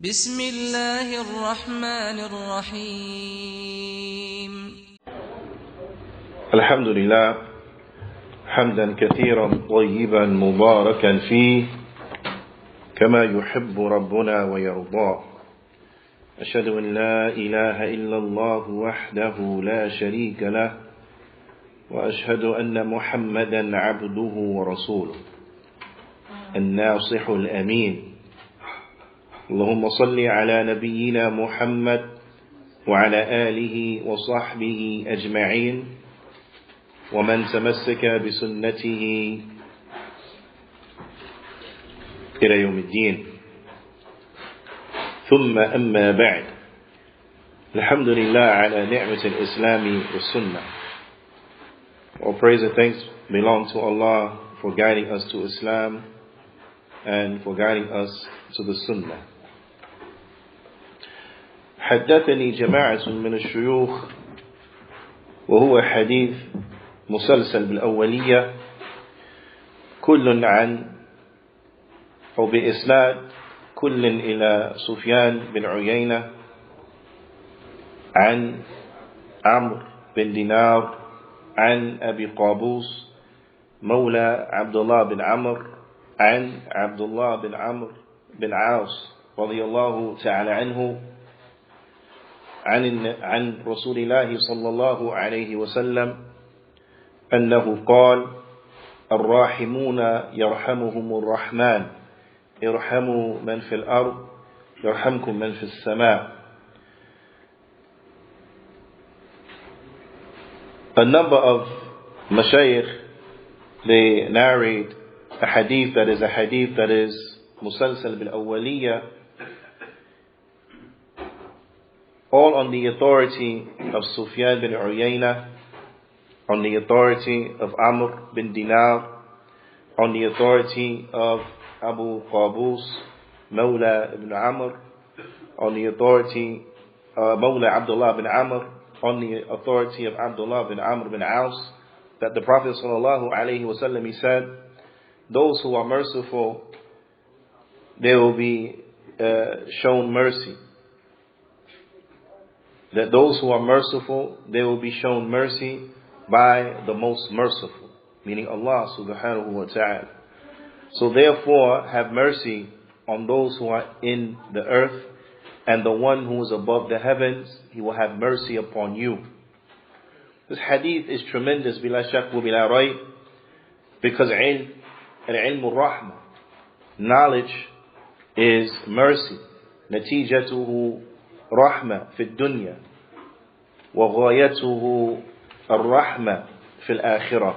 بسم الله الرحمن الرحيم. الحمد لله حمدا كثيرا طيبا مباركا فيه كما يحب ربنا ويرضاه. أشهد أن لا إله إلا الله وحده لا شريك له وأشهد أن محمدا عبده ورسوله الناصح الأمين. اللهم صل على نبينا محمد وعلى آله وصحبه أجمعين ومن تمسك بسنته إلى يوم الدين. ثم أما بعد، الحمد لله على نعمة الإسلام والسنة. All praise and thanks belong to Allah for guiding us to Islam and for guiding us to the Sunnah. حدثني جماعة من الشيوخ وهو حديث مسلسل بالأولية كل عن أو بإسناد كل إلى سفيان بن عيينة عن عمرو بن دينار عن أبي قابوس مولى عبد الله بن عمرو عن عبد الله بن عمرو بن عاص رضي الله تعالى عنه عن رسول الله صلى الله عليه وسلم أنه قال: الراحمون يرحمهم الرحمن ارحموا من في الأرض يرحمكم من في السماء. A number of mashayikh, they narrate a hadith that is musalsal bil awwaliyah, all on the authority of Sufyan bin Uyayna, on the authority of Amr bin Dinar, on the authority of Abu Qabus, Mawla ibn Amr, on the authority of Mawla Abdullah bin Amr, on the authority of Abdullah bin Amr bin Aus, that the Prophet sallallahu alaihi wasallam, he said, those who are merciful, they will be shown mercy. That those who are merciful, they will be shown mercy by the most merciful, meaning Allah subhanahu wa ta'ala. So therefore, have mercy on those who are in the earth, and the one who is above the heavens, he will have mercy upon you. This hadith is tremendous, bila shak wa bila rayb, because al-ilmu rahma, knowledge is mercy. Natijatuhu rahma fi dunya wa ghayatuhu ar-rahma fi al-akhirah.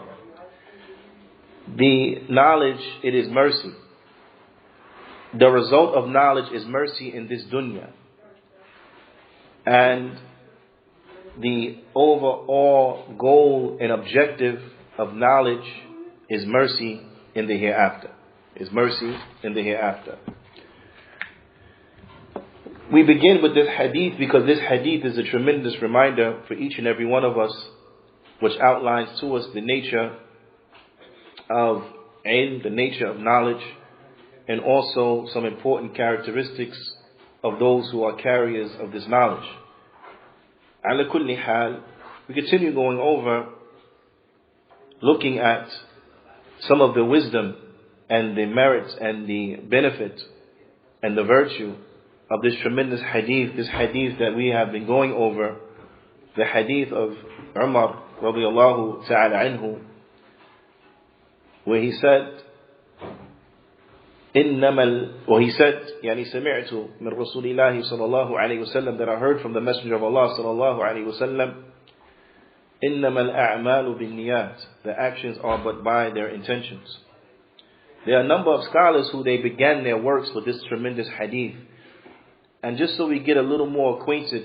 The knowledge, it is mercy. The result of knowledge is mercy in this dunya. And the overall goal and objective of knowledge is mercy in the hereafter. Is mercy in the hereafter. We begin with this hadith because this hadith is a tremendous reminder for each and every one of us, which outlines to us the nature of ilm, the nature of knowledge, and also some important characteristics of those who are carriers of this knowledge. Ala kulli hal, we continue going over, looking at some of the wisdom and the merits and the benefit and the virtue of this tremendous hadith, this hadith that we have been going over, the hadith of Umar radiyallahu ta'ala anhu, where he said, يعني سمعت من رسول الله صلى الله عليه وسلم, that I heard from the Messenger of Allah صلى الله عليه وسلم, إنما الأعمال بالنيات, the actions are but by their intentions. There are a number of scholars who they began their works with this tremendous hadith. And just so we get a little more acquainted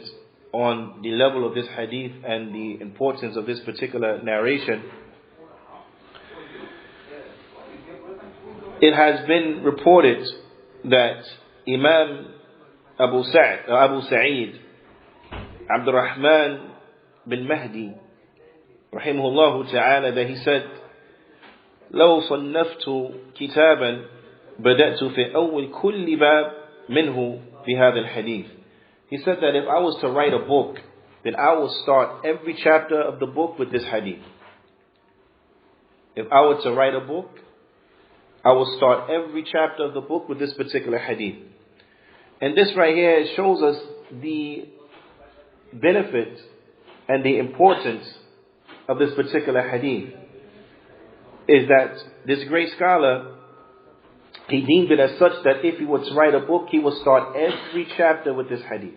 on the level of this hadith and the importance of this particular narration, it has been reported that Imam Abu Sa'id Abdurrahman bin Mahdi rahimahullah ta'ala, that he said, لو صنفت كتابا بدأت في أول كل باب منه بهذا الحديث. He said that if I was to write a book, then I will start every chapter of the book with this hadith. If I were to write a book, I will start every chapter of the book with this particular hadith. And this right here shows us the benefit and the importance of this particular hadith. Is that this great scholar, he deemed it as such that if he were to write a book, he would start every chapter with this hadith.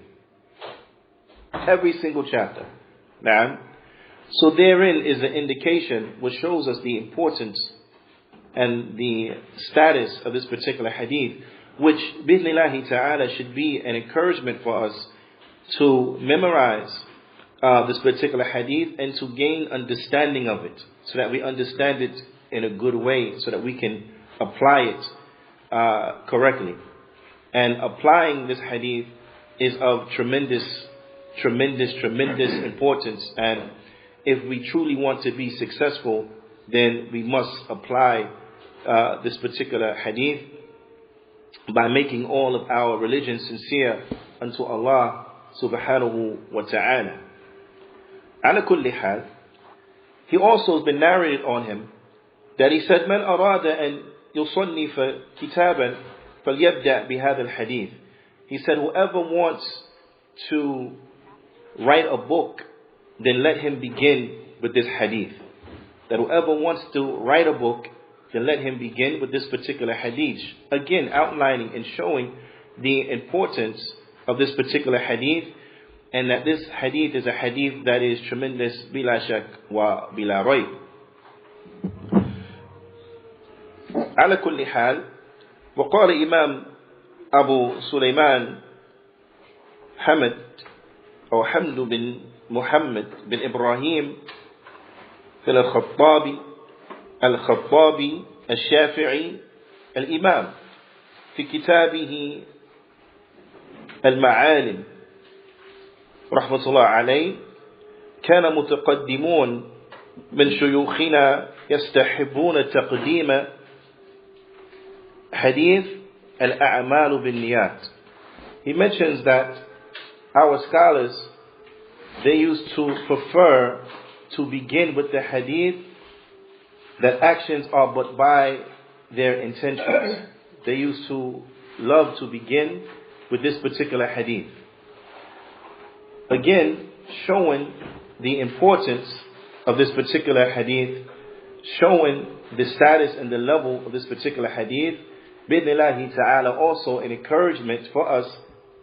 Every single chapter. Now, so therein is an indication which shows us the importance and the status of this particular hadith, which bi'ithnillahi ta'ala should be an encouragement for us to memorize this particular hadith and to gain understanding of it, so that we understand it in a good way, so that we can apply it correctly. And applying this hadith is of tremendous importance. And if we truly want to be successful, then we must apply this particular hadith by making all of our religion sincere unto Allah subhanahu wa ta'ala. Ala kulli hal, he also has been narrated on him that he said, "Man arada an yusannif kitaban falyabda bihadha al-hadith." He said, whoever wants to write a book, then let him begin with this hadith. That whoever wants to write a book, then let him begin with this particular hadith. Again, outlining and showing the importance of this particular hadith, and that this hadith is a hadith that is tremendous, bila shak wa bila rayb. على كل حال وقال إمام أبو سليمان حمد أو حمد بن محمد بن إبراهيم الخطابي الشافعي الإمام في كتابه المعالم رحمة الله عليه: كان متقدمون من شيوخنا يستحبون تقديم حديث الأعمال بالنيات. He mentions that our scholars, they used to prefer to begin with the hadith that actions are but by their intentions. They used to love to begin with this particular hadith. Again, showing the importance of this particular hadith, showing the status and the level of this particular hadith. Bi'ithnillahi ta'ala, also an encouragement for us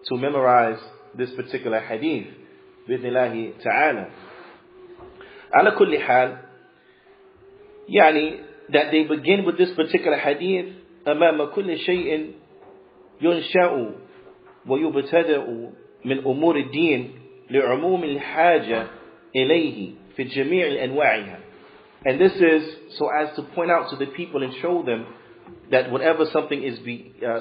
to memorize this particular hadith. Bi'ithnillahi ta'ala. Ala kulli hal, يعني that they begin with this particular hadith: أمام كل شيء ينشأ ويبتدأ من أمور الدين لعموم الحاجة إليه في جميع أنواعها. And this is so as to point out to the people and show them that whenever something is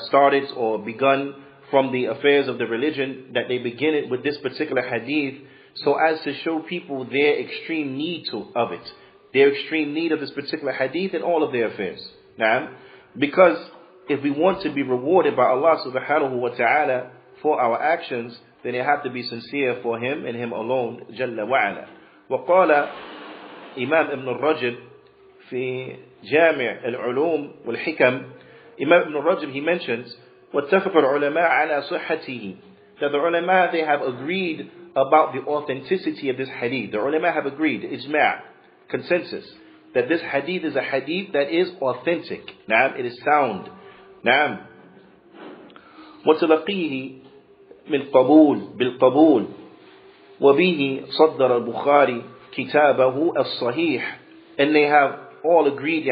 started or begun from the affairs of the religion, that they begin it with this particular hadith, so as to show people their extreme need of it, their extreme need of this particular hadith in all of their affairs. Now, because if we want to be rewarded by Allah subhanahu wa ta'ala for our actions, then it have to be sincere for Him and Him alone, Jalla wa ala. وقال إمام ابن الرجب في جامع العلوم والحكم, Imam ibn Rajab, he mentions, واتفق العلماء على صحته, that the ulama, they have agreed about the authenticity of this hadith. The ulama have agreed, ijma', consensus, that this hadith is a hadith that is authentic. Naam, it is sound. Naam. وتلقيه من قبول بالقبول وبه صدر البخاري كتابه الصحيح. And they have all agreed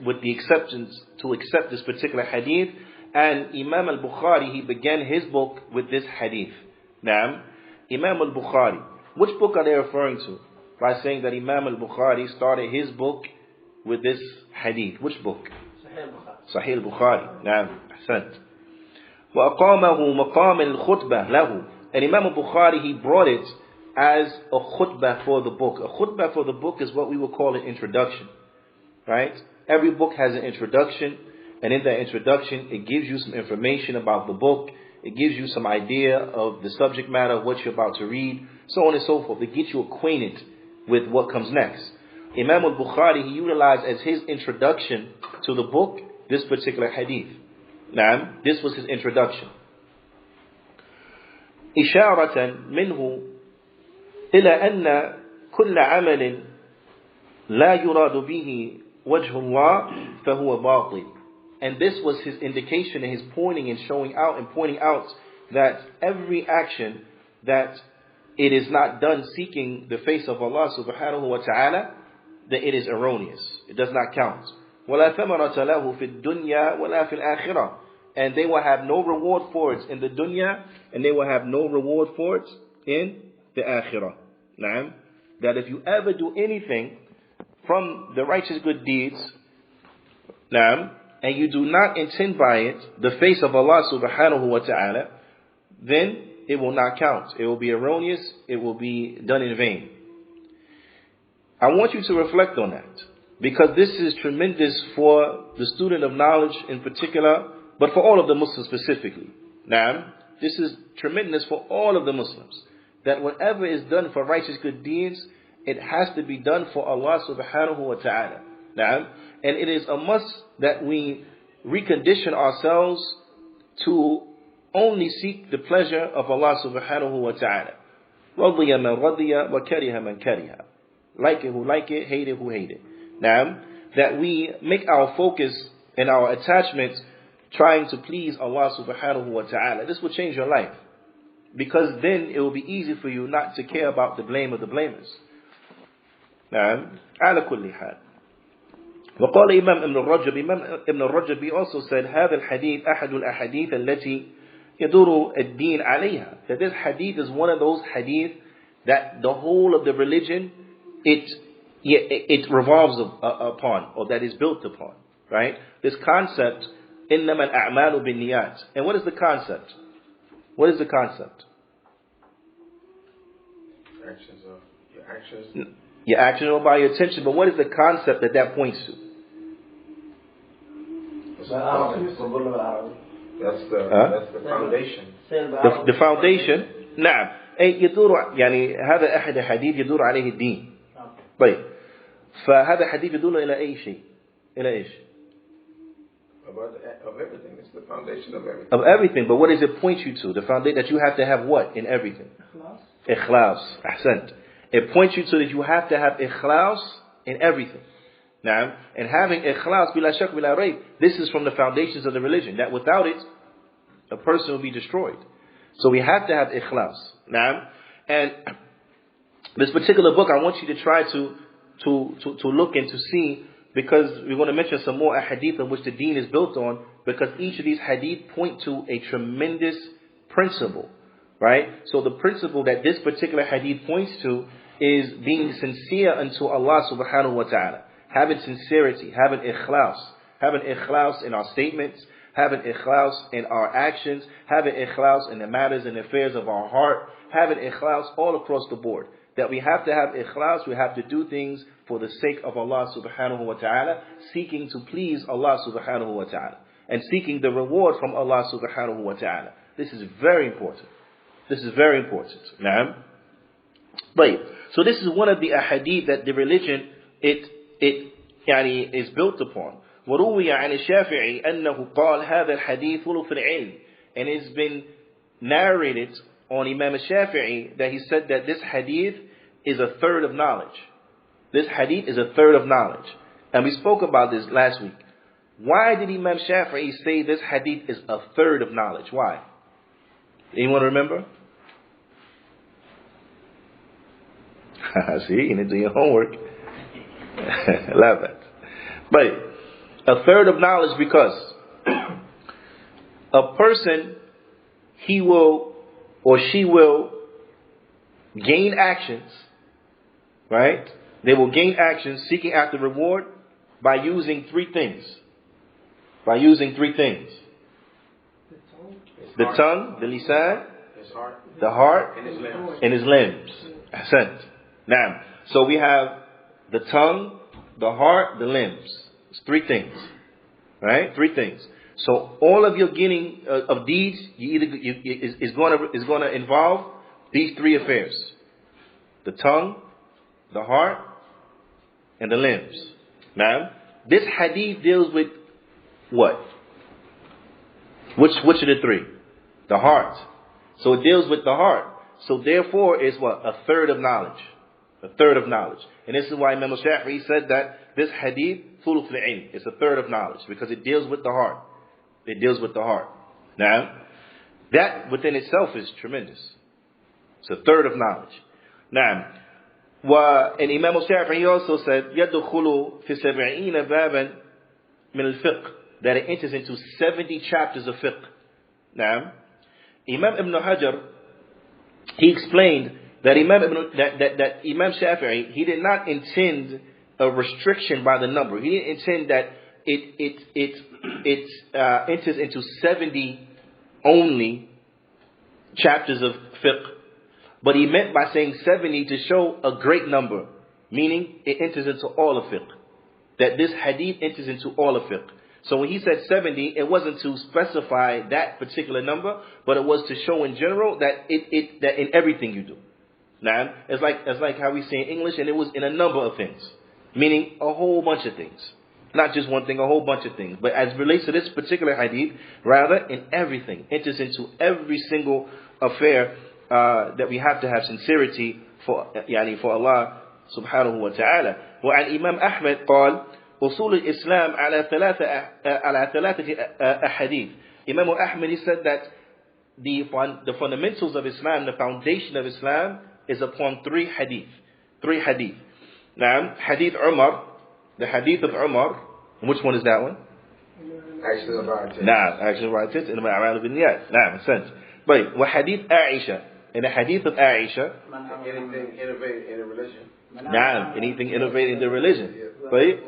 with the acceptance to accept this particular hadith. And Imam al-Bukhari, he began his book with this hadith. Naam. Imam al-Bukhari. Which book are they referring to? By saying that Imam al-Bukhari started his book with this hadith. Which book? Sahih al-Bukhari. Naam. Ahsant. وَأَقَامَهُ مَقَامَ الْخُطْبَةِ لَهُ. And Imam al-Bukhari, he brought it as a khutbah for the book. A khutbah for the book is what we would call an introduction. Right? Every book has an introduction, and in that introduction, it gives you some information about the book. It gives you some idea of the subject matter of what you're about to read, so on and so forth. It gets you acquainted with what comes next. Imam al-Bukhari, he utilized as his introduction to the book this particular hadith. Naam, this was his introduction. إشارة منه إلى أن كل عمل لا يراد به وجه الله فهو باطل. And this was his indication and his pointing and showing out and pointing out that every action that it is not done seeking the face of Allah subhanahu wa ta'ala, that it is erroneous. It does not count. وَلَا ثَمَرَةَ لَهُ فِي الدُّنْيَا وَلَا فِي الْآخِرَةِ. And they will have no reward for it in the dunya, and they will have no reward for it in the akhirah. Naam. That if you ever do anything from the righteous good deeds, naam, and you do not intend by it the face of Allah subhanahu wa ta'ala, then it will not count. It will be erroneous. It will be done in vain. I want you to reflect on that, because this is tremendous for the student of knowledge in particular, but for all of the Muslims specifically. Naam, this is tremendous for all of the Muslims, that whatever is done for righteous good deeds, it has to be done for Allah subhanahu wa ta'ala. Naam, and it is a must that we recondition ourselves to only seek the pleasure of Allah subhanahu wa ta'ala. رَضِيَ مَنْ رَضِيَ وَكَرِهَ مَنْ كَرِهَ. Like it who like it, hate it who hate it. Naam, that we make our focus and our attachment trying to please Allah subhanahu wa ta'ala. This will change your life, because then it will be easy for you not to care about the blame of the blamers. Naam, ala kulli hal. وقال إمام ابن الرجب also said هذا الحديث أحد الأحاديث التي يدور الدين عليها. That this hadith is one of those hadith that the whole of the religion it revolves upon, or that is built upon. Right? This concept, إنما الأعمال بالنيات. And what is the concept? What is the concept? Your actions are by your attention, but what is the concept that points to? That's the foundation. The foundation. نعم. أي يدور يعني هذا أحد الحديث يدور عليه الدين. طيب. فهذا حديث يدل إلى أي شيء؟ إلى إيش؟ Of everything. It's the foundation of everything. Of everything, but what does it point you to? The foundation that you have to have what in everything? Ikhlas. Ahsant. It points you to that you have to have ikhlas in everything. Naam. And having ikhlas, bila shak, bila rayb, this is from the foundations of the religion, that without it, a person will be destroyed. So we have to have ikhlas. Naam. And this particular book, I want you to try to look and to see, because we're going to mention some more hadith on which the deen is built on, because each of these hadith point to a tremendous principle. Right? So the principle that this particular hadith points to is being sincere unto Allah subhanahu wa ta'ala. Having sincerity, having ikhlas in our statements, having ikhlas in our actions, having ikhlas in the matters and affairs of our heart, having ikhlas all across the board. That we have to have ikhlas, we have to do things for the sake of Allah subhanahu wa ta'ala, seeking to please Allah subhanahu wa ta'ala, and seeking the reward from Allah subhanahu wa ta'ala. This is very important. This is very important. Naam. So this is one of the ahadith that the religion is built upon. وروي عن الشافعي أنه قال هذا الحديث ثلث العلم. And it's been narrated on Imam al-Shafi'i that he said that this hadith is a third of knowledge. This hadith is a third of knowledge. And we spoke about this last week. Why did Imam Shafi'i say this hadith is a third of knowledge? Why? Anyone remember? See, you need to do your homework. Love it. But a third of knowledge, because a person, he will or she will gain actions, right? They will gain actions seeking after reward by using three things. By using three things. The tongue, the lisan, the heart, and his limbs. Ahsant. Now, so we have the tongue, the heart, the limbs. It's three things. Right? Three things. So all of your getting of deeds, is going to involve these three affairs: the tongue, the heart, and the limbs. Now, this hadith deals with what? Which of the three? The heart. So it deals with the heart. So therefore, it's what? A third of knowledge. A third of knowledge. And this is why Imam Shafi'i said that this hadith, thuluth al-ilm, is a third of knowledge, because it deals with the heart. It deals with the heart. Now, that within itself is tremendous. It's a third of knowledge. Now, and Imam Shafi'i also said, يَدْخُلُ فِي سَبْعِينَ بَابًا مِنَ الْفِقْهِ, that it enters into 70 chapters of fiqh. Now, Imam Ibn Hajar, he explained that Imam Shafi'i, he did not intend a restriction by the number. He didn't intend that it enters into 70 only chapters of fiqh. But he meant by saying 70 to show a great number, meaning it enters into all of fiqh. That this hadith enters into all of fiqh. So when he said 70, it wasn't to specify that particular number, but it was to show in general that that in everything you do. Now, it's like how we say in English, and it was in a number of things, meaning a whole bunch of things. Not just one thing, a whole bunch of things. But as it relates to this particular hadith, rather in everything, enters into every single affair that we have to have sincerity for Allah subhanahu wa ta'ala. وعن إمام أحمد قال أصول الإسلام على ثلاثة أحاديث. Imam Ahmad, he said that the fundamentals of Islam, the foundation of Islam, is upon three hadith. Now, hadith Umar, the hadith of Umar, which one is that one? Actions of our intent. Actions of our intent, and A'mal bin-Niyat. Sense. But wa hadith Aisha, in the hadith of Aisha, anything innovated in a religion. Anything innovated in the religion. طيب.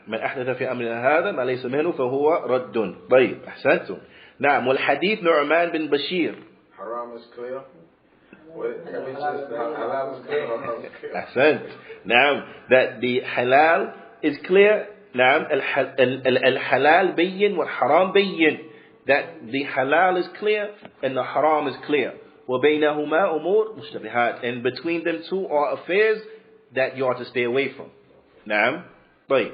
من أحدث في أمرنا هذا ما ليس منه فهو رد. طيب أحسنتم. والحديث نعمان بن بشير. Haram is clear. Halal is clear. أحسنت. that the halal is clear. الحلال بين والحرام بين. That the halal is clear and the haram is clear. وبينهما أمور مشتبهات, and between them two are affairs that you are to stay away from. طيب.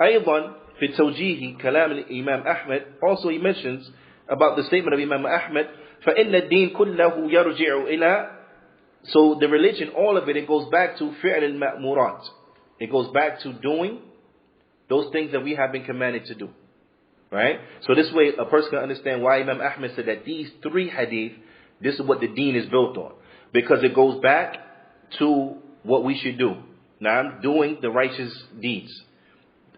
أيضا في توجيه كلام الإمام أحمد, also he mentions about the statement of Imam Ahmad, فإن الدين كله يرجع إلى, so the religion, all of it goes back to فعل المأمورات. It goes back to doing those things that we have been commanded to do. Right? So this way a person can understand why Imam Ahmad said that these three hadith, this is what the deen is built on. Because it goes back to what we should do. Doing the righteous deeds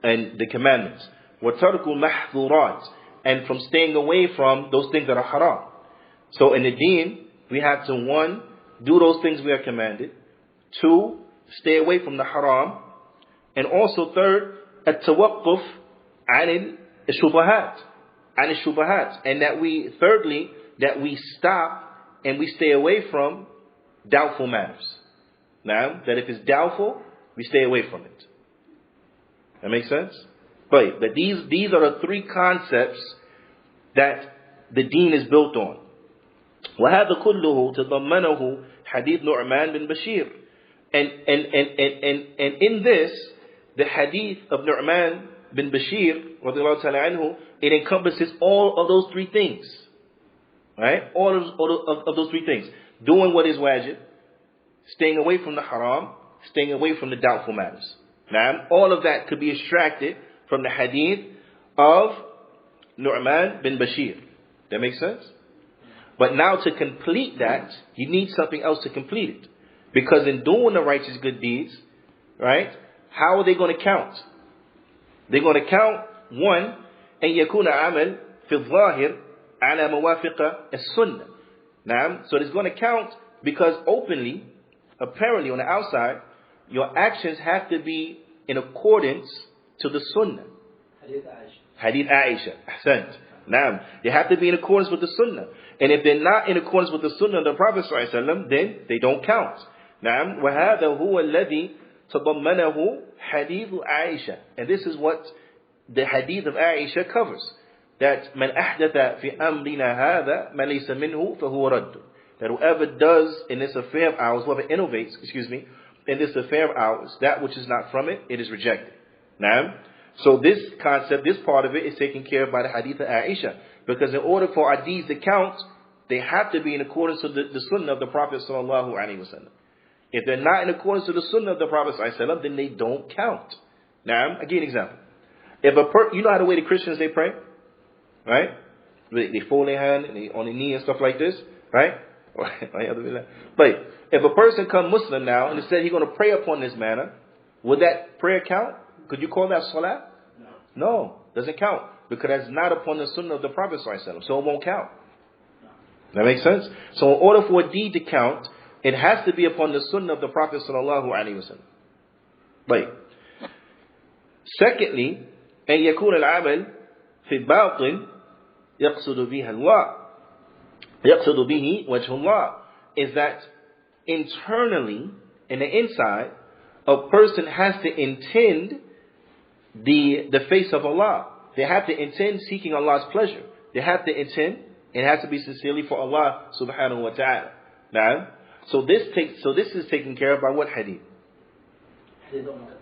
and the commandments. وَتَرْكُ الْمَحْظُورَاتِ, and from staying away from those things that are haram. So in the deen, we have to, 1, do those things we are commanded. 2, stay away from the haram. And also 3rd, التوقف عن الشبهات. And that we, thirdly, that we stop and we stay away from doubtful matters. That if it's doubtful, we stay away from it. That makes sense? But these are the three concepts that the deen is built on. وهذا كله تضمنه حديث نعمان بن بشير. And in this, the hadith of Nu'man bin Bashir, radiallahu ta'ala anhu, it encompasses all of those three things. Right? All of those three things. Doing what is wajib, staying away from the haram, staying away from the doubtful matters. Now, all of that could be extracted from the hadith of Nu'man bin Bashir. That makes sense? But now to complete that, you need something else to complete it. Because in doing the righteous good deeds, right, how are they going to count? They're going to count, 1, أن يكون عمل في الظاهر على موافقة السنة. Now, so it's going to count because openly, apparently on the outside, your actions have to be in accordance to the sunnah. Hadith Aisha. Ahsant. Now, they have to be in accordance with the sunnah. And if they're not in accordance with the sunnah of the Prophet ﷺ, then they don't count. Now, وَهَذَا هُوَ الَّذِي تَضَمَّنَهُ حَدِيثُ عَائِشَةَ. And this is what the hadith of Aisha covers. That man ahdatha fi amrina hadha ma laysa minhu fahuwa radd. That whoever does in this affair of ours, whoever innovates, in this affair of ours, that which is not from it, it is rejected. Now, so this concept, this part of it is taken care of by the hadith of Aisha. Because in order for our deeds to count, they have to be in accordance with the sunnah of the Prophet sallallahu alaihi wasallam. If they're not in accordance with the sunnah of the Prophet sallallahu alaihi wasallam, then they don't count. Now, I'll give you an example. If you know how the way the Christians they pray, right? They fold their hand and they on their knee and stuff like this, right? But if a person come Muslim now and said he's going to pray upon this manner, would that prayer count? Could you call that salah? No, doesn't count because that's not upon the sunnah of the Prophet sallallahu alaihi wasallam, so it won't count. That makes sense? So in order for a deed to count, it has to be upon the sunnah of the Prophet sallallahu alaihi wasallam. Right. Secondly, أن يكون العمل في الباطن يقصد به وجه الله, is that internally, in the inside, a person has to intend the face of Allah. They have to intend seeking Allah's pleasure. They have to intend, it has to be sincerely for Allah subhanahu wa ta'ala. Now, so this is taken care of by what hadith?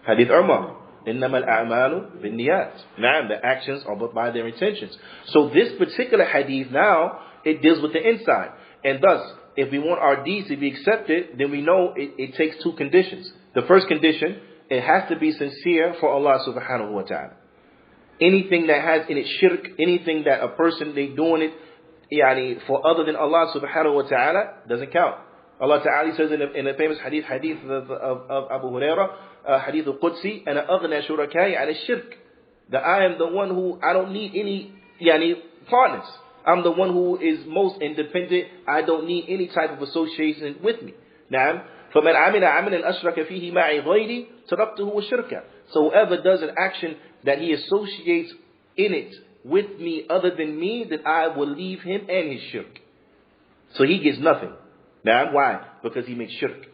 Hadith Umar. إنما الأعمال بالنيات. Now, the actions are but by their intentions. So this particular hadith now, it deals with the inside. And thus, if we want our deeds to be accepted, then we know it takes two conditions. The first condition, it has to be sincere for Allah subhanahu wa ta'ala. Anything that has in it shirk, anything that a person, they doing it for other than Allah subhanahu wa ta'ala, doesn't count. Allah ta'ala says in the famous hadith of Abu Hurairah, hadith al-Qudsi, and أَغْنَى شُرَكَاءِ عَلَى الشِّرْكِ, that I am the one who, I don't need any partners. I'm the one who is most independent. I don't need any type of association with me. Now, فَمَنْ عَمِلَ عَمَلًا أَشْرَكَ فِيهِ مَعِي غَيْرِي تَرَكْتُهُ وَشِرْكًا. So whoever does an action that he associates in it with me other than me, then I will leave him and his shirk. So he gets nothing. Now, why? Because he makes shirk.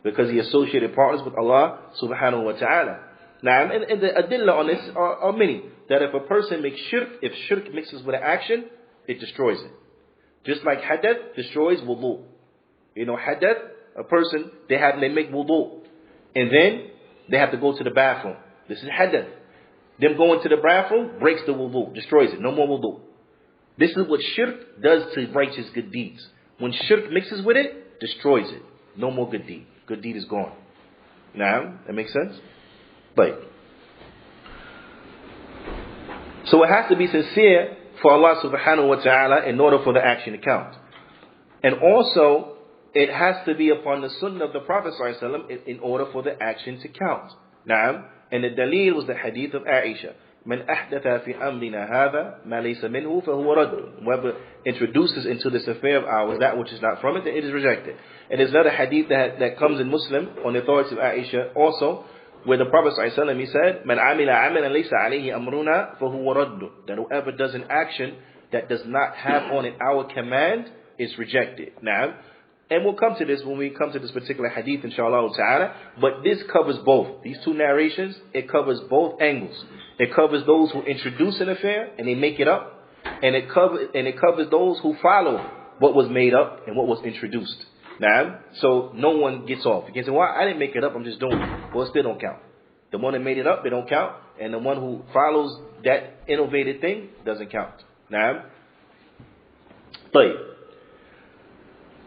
Because he associated partners with Allah subhanahu wa ta'ala. Now, and the adillah on this are many. That if a person makes shirk, if shirk mixes with an action, it destroys it. Just like Hadeeth destroys wudu. Hadeeth, a person, they make wudu. And then they have to go to the bathroom. This is Hadeeth. Them going to the bathroom breaks the wudu, destroys it. No more wudu. This is what shirk does to righteous good deeds. When shirk mixes with it, destroys it. No more good deed. Good deed is gone. Now, that makes sense? But so it has to be sincere for Allah subhanahu wa ta'ala in order for the action to count. And also, it has to be upon the sunnah of the Prophet sallallahu alaihi wasallam in order for the action to count. Now, and the dalil was the hadith of Aisha. من أحدث في أمرنا هذا ما ليس منه فهو رد. Whoever introduces into this affair of ours that which is not from it, then it is rejected. And there's another hadith that comes in Muslim on the authority of Aisha also, where the Prophet ﷺ, he said, من عمل عملا ليس عليه أمرنا فهو رد. That whoever does an action that does not have on it our command is rejected. Now, and we'll come to this when we come to this particular hadith, inshallah ta'ala. But this covers both. These two narrations, it covers both angles. It covers those who introduce an affair and they make it up. And it covers those who follow what was made up and what was introduced. Now, so no one gets off. You can say, well, I didn't make it up, I'm just doing it. Well, it still don't count. The one that made it up, they don't count. And the one who follows that innovative thing doesn't count. Now, but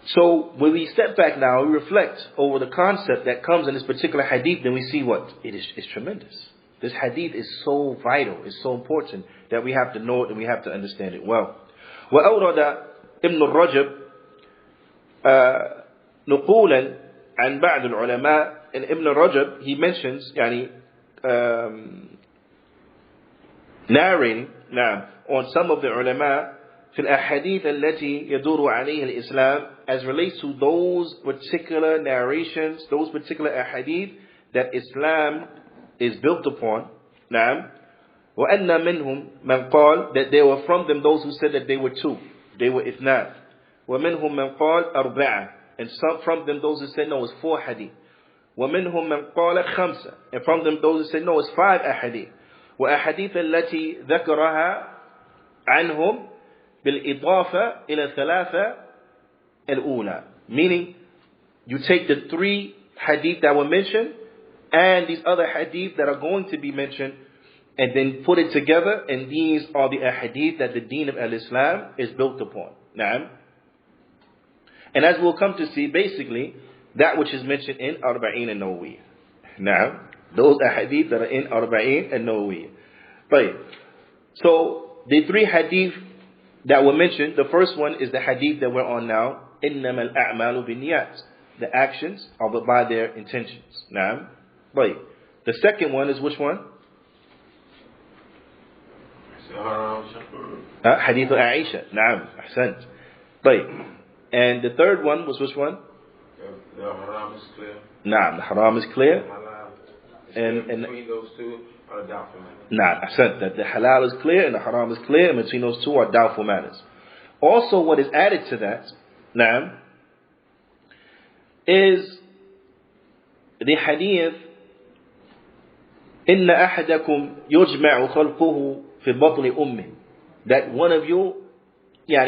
so when we step back now, we reflect over the concept that comes in this particular hadith, then we see what? It's tremendous. This hadith is so vital, it's so important that we have to know it and we have to understand it well. وأورد ابن الرجب نقولا عن بعض العلماء, and Ibn Rajab, he mentions narrating on some of the ulama في الأحاديث التي يدور عليها الإسلام, as relates to those particular narrations, those particular ahadith that Islam is built upon. نعم. وأن منهم من قال, that there were from them those who said that they were two, they were إثنان. ومنهم من قال أربعة, and some from them those who said no, it's four hadith. ومنهم من قال خمسة, and from them those who said no, it's five ahadith. وأحاديث التي ذكرها عنهم بالإضافة إلى الثلاثة الأولى. Meaning, you take the 3 hadith that were mentioned and these other hadith that are going to be mentioned and then put it together, and these are the hadith that the deen of al-Islam is built upon. Naam. And as we'll come to see, basically, that which is mentioned in Arba'een and Nawawiyyah. Naam. Those hadith that are in Arba'een and Nawawiyyah. Right. So, the 3 hadith that were mentioned, the first one is the hadith that we're on now. إِنَّمَا الْأَعْمَالُ بِالنِّيَّاتِ. The actions are by their intentions. Naam. Right. The second one is which one? Hadith Aisha. Naam. Ahsant. Right. And the third one was which one? The haram is clear. Naam. The haram is clear. And between those two are doubtful matters. Naam. Ahsant. That the halal is clear and the haram is clear, and between those two are doubtful matters. Also, what is added to that, naam, is the hadith, إِنَّ أَحَدَكُمْ يُجْمَعُ خَلْقُهُ في بطن أمه, that one of you,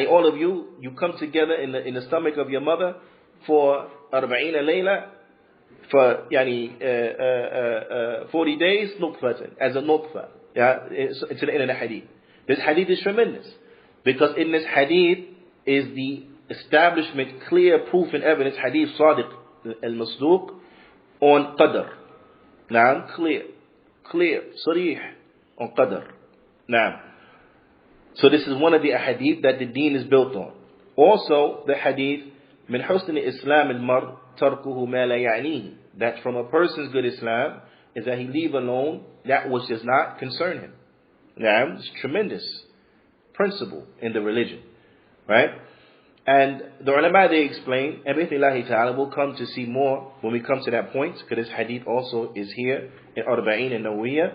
all of you, you come together in the stomach of your mother for 40 layla, for 40 days, nutfatan, as a nutfa. It's in the hadith. This hadith is tremendous, because in this hadith is the establishment, clear proof and evidence, hadith Siddiq al-Masduq, on qadr. Naam, clear, sarih, on qadr. Now, so this is one of the hadith that the deen is built on. Also, the hadith, min husn Islam al-mar tarkuhu ma la ya'nihi, that from a person's good Islam is that he leave alone that which does not concern him. Now, it's a tremendous principle in the religion, right? And the ulama, they explain, and bi'ithnillahi ta'ala, we'll come to see more when we come to that point, because this hadith also is here in Arba'een and Nawawiyyah,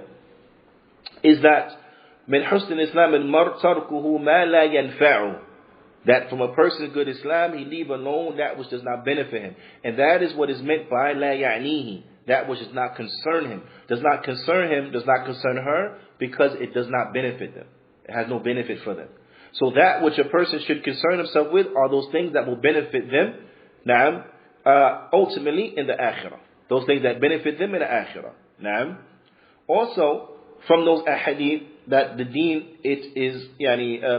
is that min husn Islam al-mar tarkuhu ma la yanfa'u, that from a person's good Islam, he leave alone that which does not benefit him. And that is what is meant by la ya'nihi, that which does not concern him. Does not concern him, does not concern her, because it does not benefit them. It has no benefit for them. So that which a person should concern himself with are those things that will benefit them, ultimately in the akhirah. Those things that benefit them in the akhirah. Also, from those ahadith that the deen it is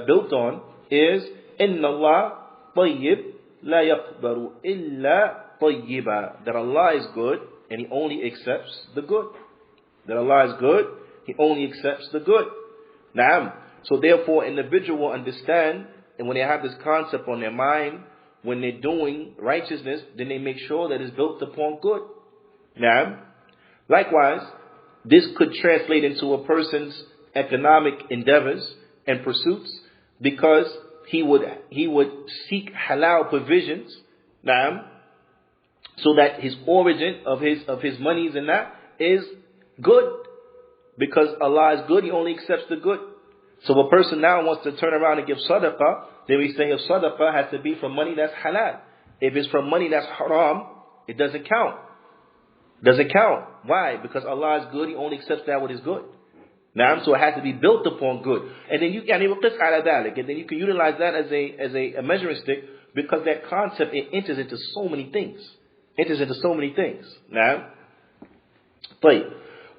built on is إِنَّ اللَّهَ طَيِّبٌ لَا يَقْبَلُ إِلَّا طَيِّبًا, that Allah is good and He only accepts the good. That Allah is good, He only accepts the good. So therefore, an individual will understand, and when they have this concept on their mind, when they're doing righteousness, then they make sure that it's built upon good. Likewise, this could translate into a person's economic endeavors and pursuits, because he would seek halal provisions, so that his origin of his monies and that is good, because Allah is good, He only accepts the good. So a person now wants to turn around and give sadaqah, then we say if sadaqah has to be from money that's halal. If it's from money that's haram, it doesn't count. Doesn't count. Why? Because Allah is good, He only accepts that what is good. So it has to be built upon good. And then you can utilize that as a measuring stick, because that concept, it enters into so many things.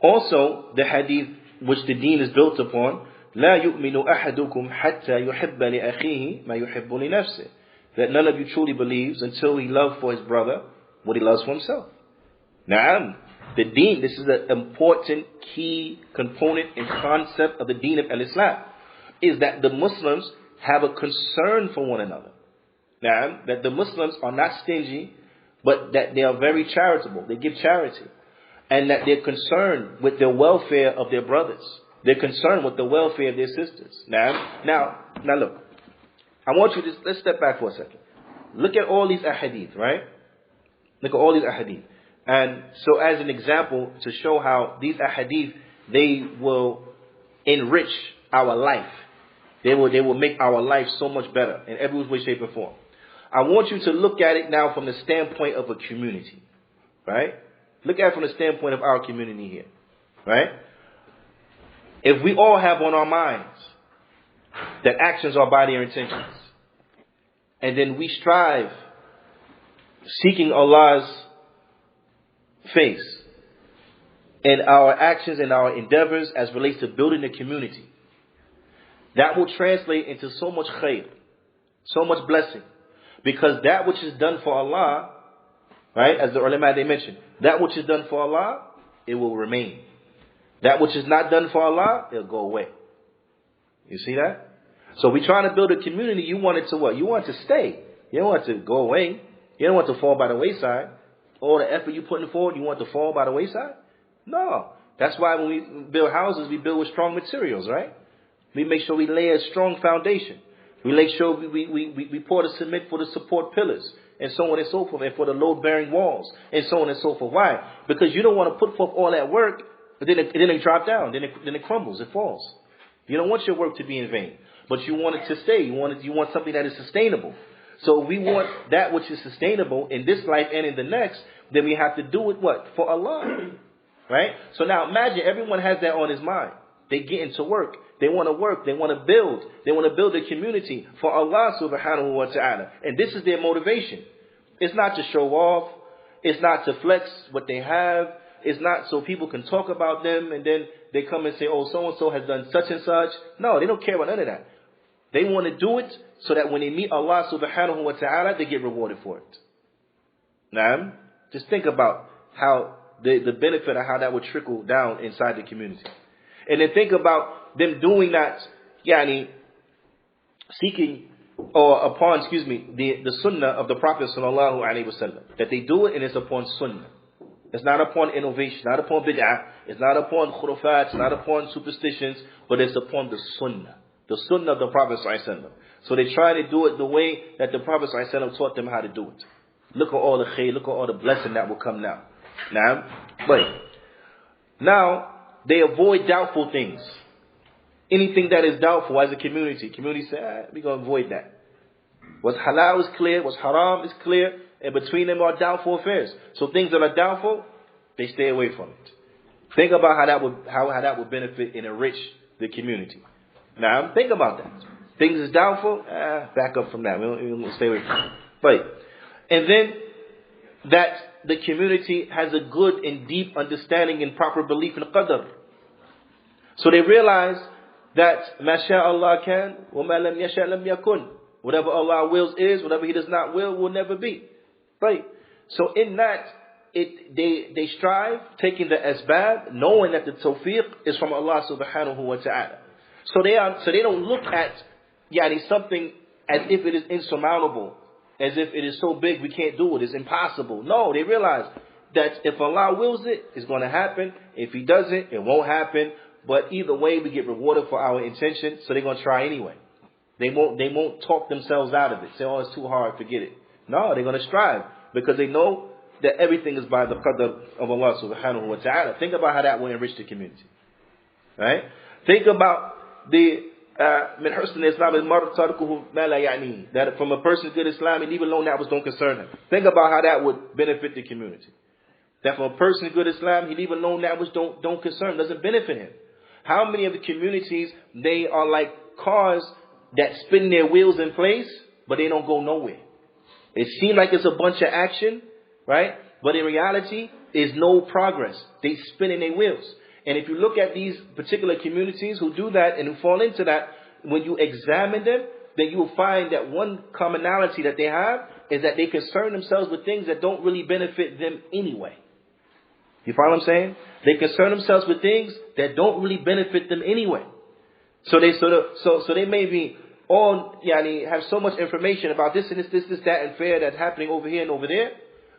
Also, the hadith which the deen is built upon, لا يؤمن أحدكم حتى يحب لأخيه ما يحب لنفسه, that none of you truly believes until he loves for his brother what he loves for himself. The deen, this is an important key component and concept of the deen of al-Islam, is that the Muslims have a concern for one another. That the Muslims are not stingy, but that they are very charitable. They give charity. And that they're concerned with the welfare of their brothers. They're concerned with the welfare of their sisters. Now look. I want you to, let's step back for a second. Look at all these ahadith, right? Look at all these ahadith. And so as an example, to show how these ahadith, they will enrich our life. They will make our life so much better in every way, shape, or form. I want you to look at it now from the standpoint of a community. Right? Look at it from the standpoint of our community here. Right? if we all have on our minds that actions are by their intentions, and then we strive seeking Allah's face in our actions and our endeavors as relates to building the community, that will translate into so much khair, so much blessing. Because that which is done for Allah, right, as the ulama they mentioned, that which is done for Allah, it will remain. That which is not done for Allah, it'll go away. You see that? So we trying to build a community, you want it to what? You want it to stay. You don't want it to go away. You don't want it to fall by the wayside. All the effort you're putting forward, you want it to fall by the wayside? No. That's why when we build houses, we build with strong materials, right? We make sure we lay a strong foundation. We make sure we pour the cement for the support pillars, and so on and so forth, and for the load-bearing walls, and so on and so forth. Why? Because you don't want to put forth all that work, but then it drop down, then it crumbles, it falls. You don't want your work to be in vain, but you want it to stay. You want something that is sustainable. So we want that which is sustainable in this life and in the next. Then we have to do it what? For Allah, right? So now imagine everyone has that on his mind. They get into work. They want to work. They want to build. They want to build a community for Allah subhanahu wa ta'ala. And this is their motivation. It's not to show off. It's not to flex what they have. It's not so people can talk about them and then they come and say, oh, so-and-so has done such and such. No, they don't care about none of that. They want to do it so that when they meet Allah subhanahu wa ta'ala, they get rewarded for it. Now, just think about how the benefit of how that would trickle down inside the community. And then think about them doing that, seeking or upon, the sunnah of the Prophet sallallahu alaihi wasallam. That they do it and it's upon sunnah. It's not upon innovation, not upon bid'ah, it's not upon khurafat, it's not upon superstitions, but it's upon the sunnah. The sunnah of the Prophet sallallahu alaihi wasallam. So they try to do it the way that the Prophet sallallahu alaihi wasallam taught them how to do it. Look at all the khair, look at all the blessing that will come now. Now, they avoid doubtful things. Anything that is doubtful as a community say, we're going to avoid that. What's halal is clear, what's haram is clear, and between them are doubtful affairs. So things that are doubtful, they stay away from it. Think about how that would benefit and enrich the community. Now, think about that. Things is doubtful, back up from that. We don't stay away from it. Right. And then that the community has a good and deep understanding and proper belief in qadr. So they realize that ma sha Allah can, wa ma lam yasha lam yakun. Whatever Allah wills is, whatever He does not will never be. Right. So in that, they strive, taking the asbab, knowing that the tawfiq is from Allah subhanahu wa ta'ala. So they don't look at something as if it is insurmountable, as if it is so big we can't do it, it's impossible. No, they realize that if Allah wills it, it's going to happen. If He doesn't, it won't happen. But either way, we get rewarded for our intention, so they're going to try anyway. They won't talk themselves out of it. Say, oh, it's too hard, forget it. No, they're going to strive because they know that everything is by the qadr of Allah subhanahu wa ta'ala. Think about how that will enrich the community. Right? Think about the min husn Islam al-mar tarkuhu ma la ya'ni, that from a person's good Islam, and leave alone that which don't concern him. Think about how that would benefit the community. That from a person's good Islam, he leave alone that which don't concern him, doesn't benefit him. How many of the communities, they are like cars that spin their wheels in place, but they don't go nowhere. It seems like it's a bunch of action, right? But in reality, there's no progress. They spin in their wheels. And if you look at these particular communities who do that and who fall into that, when you examine them, then you will find that one commonality that they have is that they concern themselves with things that don't really benefit them anyway. You follow what I'm saying? They concern themselves with things that don't really benefit them anyway. So they may be have so much information about this and this, that, and fair that's happening over here and over there.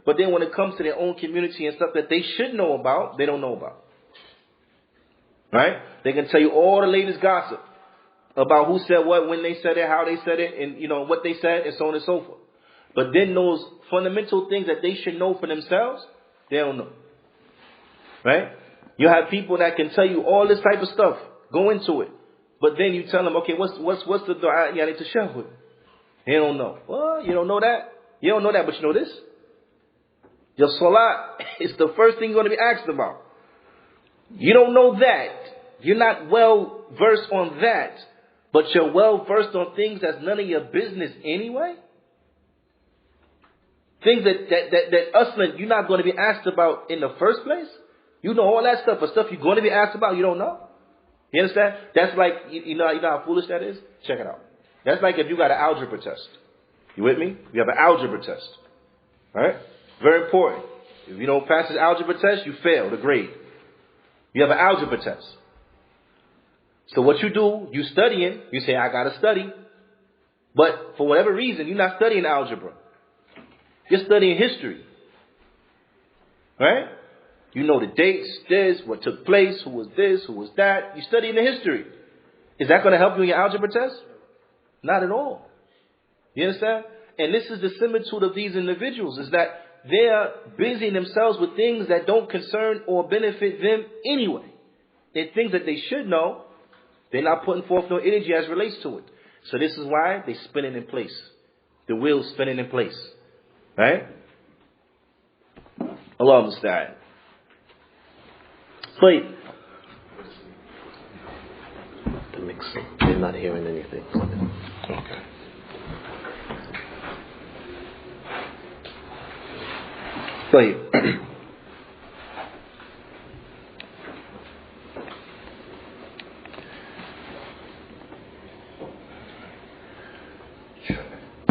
But then when it comes to their own community and stuff that they should know about, they don't know about. Right? They can tell you all the latest gossip about who said what, when they said it, how they said it, and what they said, and so on and so forth. But then those fundamental things that they should know for themselves, they don't know. Right? You have people that can tell you all this type of stuff. Go into it. But then you tell them, okay, what's the dua tashahhud? They don't know. Well, you don't know that? You don't know that, but you know this? Your salat is the first thing you're going to be asked about. You don't know that, you're not well versed on that, but you're well versed on things that's none of your business anyway? Things that Aslan, you're not going to be asked about in the first place? You know all that stuff, but stuff you're going to be asked about, you don't know? You understand? That's like, you know how foolish that is? Check it out. That's like if you got an algebra test. You with me? You have an algebra test. Alright? Very important. If you don't pass this algebra test, you fail the grade. You have an algebra test. So what you do, you studying, you say, I gotta study. But for whatever reason, you're not studying algebra. You're studying history. Right? You know the dates, this, what took place, who was this, who was that. You're studying the history. Is that going to help you in your algebra test? Not at all. You understand? And this is the similitude of these individuals, is that they are busying themselves with things that don't concern or benefit them anyway. They're things that they should know. They're not putting forth no energy as relates to it. So this is why they're spinning in place. The wheel's spinning in place. Right? Allah musta'an. Wait. The mix. They're not hearing anything. Okay. Wait.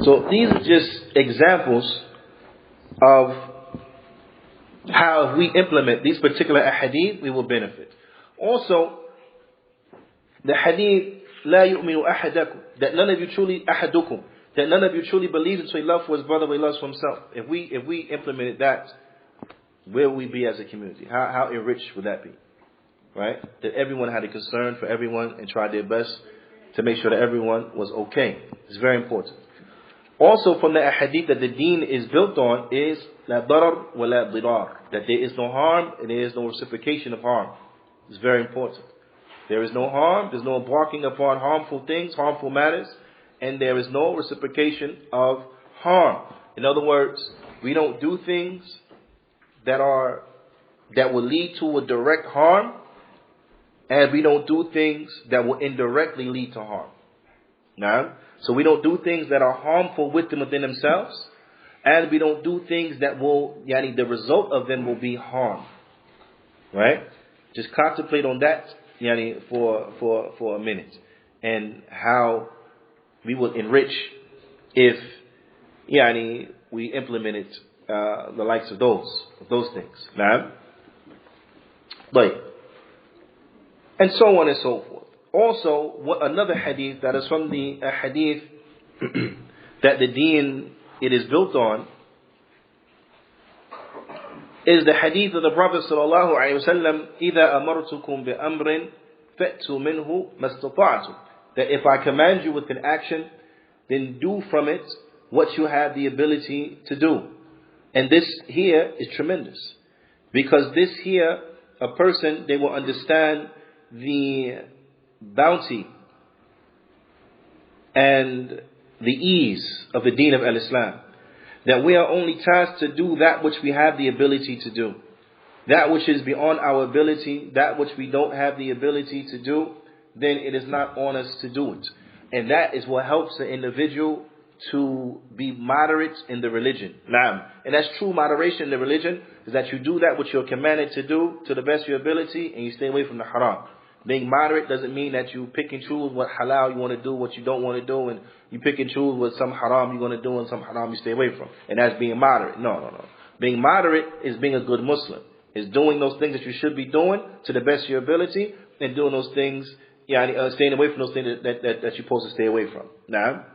So these are just examples of how if we implement these particular hadith, we will benefit. Also, the hadith, لا يؤمن أحدكم, that none of you truly, أحدكم, that none of you truly believes until he loves for his brother what he loves for himself. If we implemented that, where would we be as a community? How enriched would that be? Right? That everyone had a concern for everyone and tried their best to make sure that everyone was okay. It's very important. Also from the hadith that the deen is built on is la darar wa la dirar, that there is no harm and there is no reciprocation of harm. It's very important. There is no harm, there's no embarking upon harmful things, harmful matters, and there is no reciprocation of harm. In other words, we don't do things that will lead to a direct harm, and we don't do things that will indirectly lead to harm. Now, so we don't do things that are harmful within themselves, and we don't do things that will, the result of them will be harm. Right? Just contemplate on that, for a minute, and how we will enrich if, we implemented the likes of those things. Now, and so on and so forth. Also, another hadith that is from the hadith that the deen it is built on is the hadith of the Prophet sallallahu alaihi wasallam, إِذَا أَمَرْتُكُمْ بِأَمْرٍ فَأْتُوا مِنْهُ مَا اسْتَطَعْتُمْ, that if I command you with an action, then do from it what you have the ability to do. And this here is tremendous, because this here, a person, they will understand the bounty and the ease of the deen of al-Islam. That we are only tasked to do that which we have the ability to do. That which is beyond our ability, that which we don't have the ability to do, then it is not on us to do it. And that is what helps the individual to be moderate in the religion. Naam. And that's true moderation in the religion, is that you do that which you're commanded to do to the best of your ability, and you stay away from the haram. Being moderate doesn't mean that you pick and choose what halal you want to do, what you don't want to do, and you pick and choose what some haram you want to do and some haram you stay away from. And that's being moderate. No. Being moderate is being a good Muslim. Is doing those things that you should be doing to the best of your ability, and doing those things, staying away from those things that you're supposed to stay away from. Now,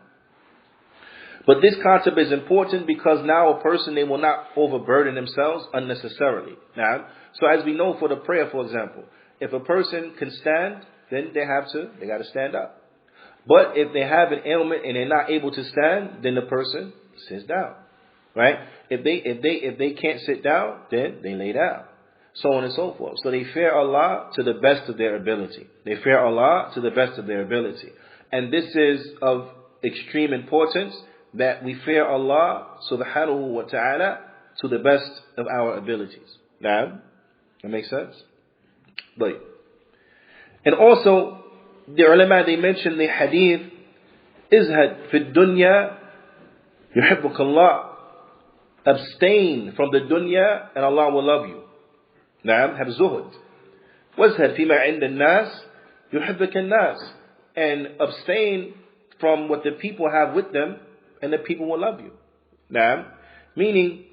but this concept is important because now a person, they will not overburden themselves unnecessarily. Now, so as we know for the prayer, for example, if a person can stand, then they got to stand up. But if they have an ailment and they're not able to stand, then the person sits down. Right? If they can't sit down, then they lay down. So on and so forth. So they fear Allah to the best of their ability. They fear Allah to the best of their ability. And this is of extreme importance, that we fear Allah subhanahu wa ta'ala to the best of our abilities. Now, that makes sense? But And also, the ulama, they mention the hadith, izhad fi dunya yuhibbuk Allah. Abstain from the dunya and Allah will love you. Naam, have zuhud. Wazhad fima inda nas yuhibbuk an-nas. And abstain from what the people have with them and the people will love you. Naam, meaning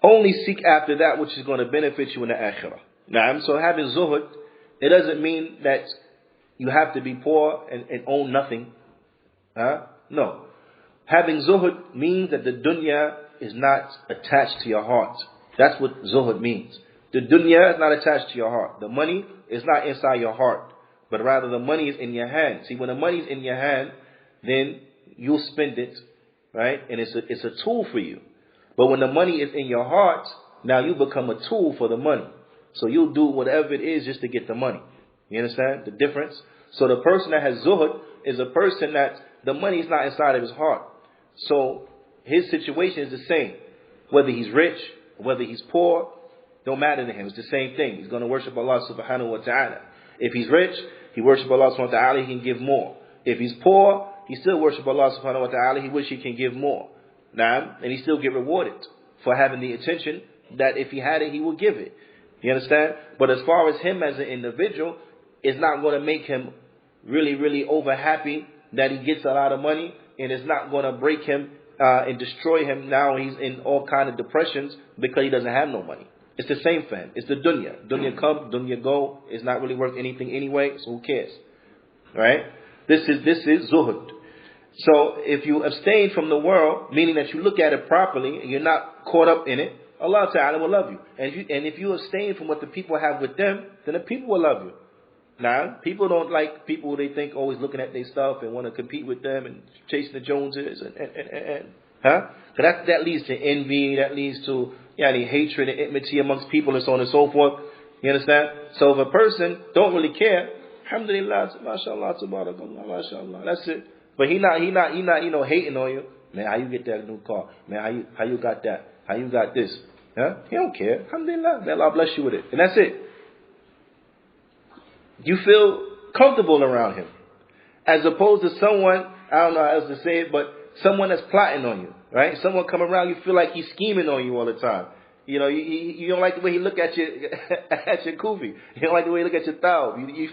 only seek after that which is going to benefit you in the akhirah. Naam, so having zuhud, it doesn't mean that you have to be poor and own nothing. No. Having zuhud means that the dunya is not attached to your heart. That's what zuhud means. The dunya is not attached to your heart. The money is not inside your heart, but rather the money is in your hand. See, when the money is in your hand, then you'll spend it, right? And it's a tool for you. But when the money is in your heart, now you become a tool for the money. So you'll do whatever it is just to get the money. You understand the difference? So the person that has zuhud is a person that the money is not inside of his heart. So his situation is the same. Whether he's rich, whether he's poor, don't matter to him. It's the same thing. He's going to worship Allah subhanahu wa ta'ala. If he's rich, he worships Allah subhanahu wa ta'ala, he can give more. If he's poor, he still worships Allah subhanahu wa ta'ala, he wish he can give more. Naam, and he still get rewarded for having the intention that if he had it, he would give it. You understand? But as far as him as an individual, it's not going to make him really, really over happy that he gets a lot of money, and it's not going to break him and destroy him. Now he's in all kind of depressions because he doesn't have no money. It's the same for him. It's the dunya. Dunya come, dunya go. It's not really worth anything anyway, so who cares? Right? This is zuhud. So if you abstain from the world, meaning that you look at it properly and you're not caught up in it, Allah Ta'ala will love you. And if you abstain from what the people have with them, then the people will love you. Now, people don't like people who they think always looking at their stuff and want to compete with them and chasing the Joneses Because that leads to envy, that leads to hatred and enmity amongst people and so on and so forth. You understand? So if a person don't really care, alhamdulillah, mashallah, tabarakallah, mashallah, that's it. But he not hating on you. Man, how you get that new car? Man, how you got that? How you got this? Huh? He don't care. Alhamdulillah, may Allah bless you with it. And that's it. You feel comfortable around him. As opposed to someone, I don't know how else to say it, but someone that's plotting on you, right? Someone come around, you feel like he's scheming on you all the time. You know, you don't like the way he look at you, at your kufi. You don't like the way he look at your thawb. You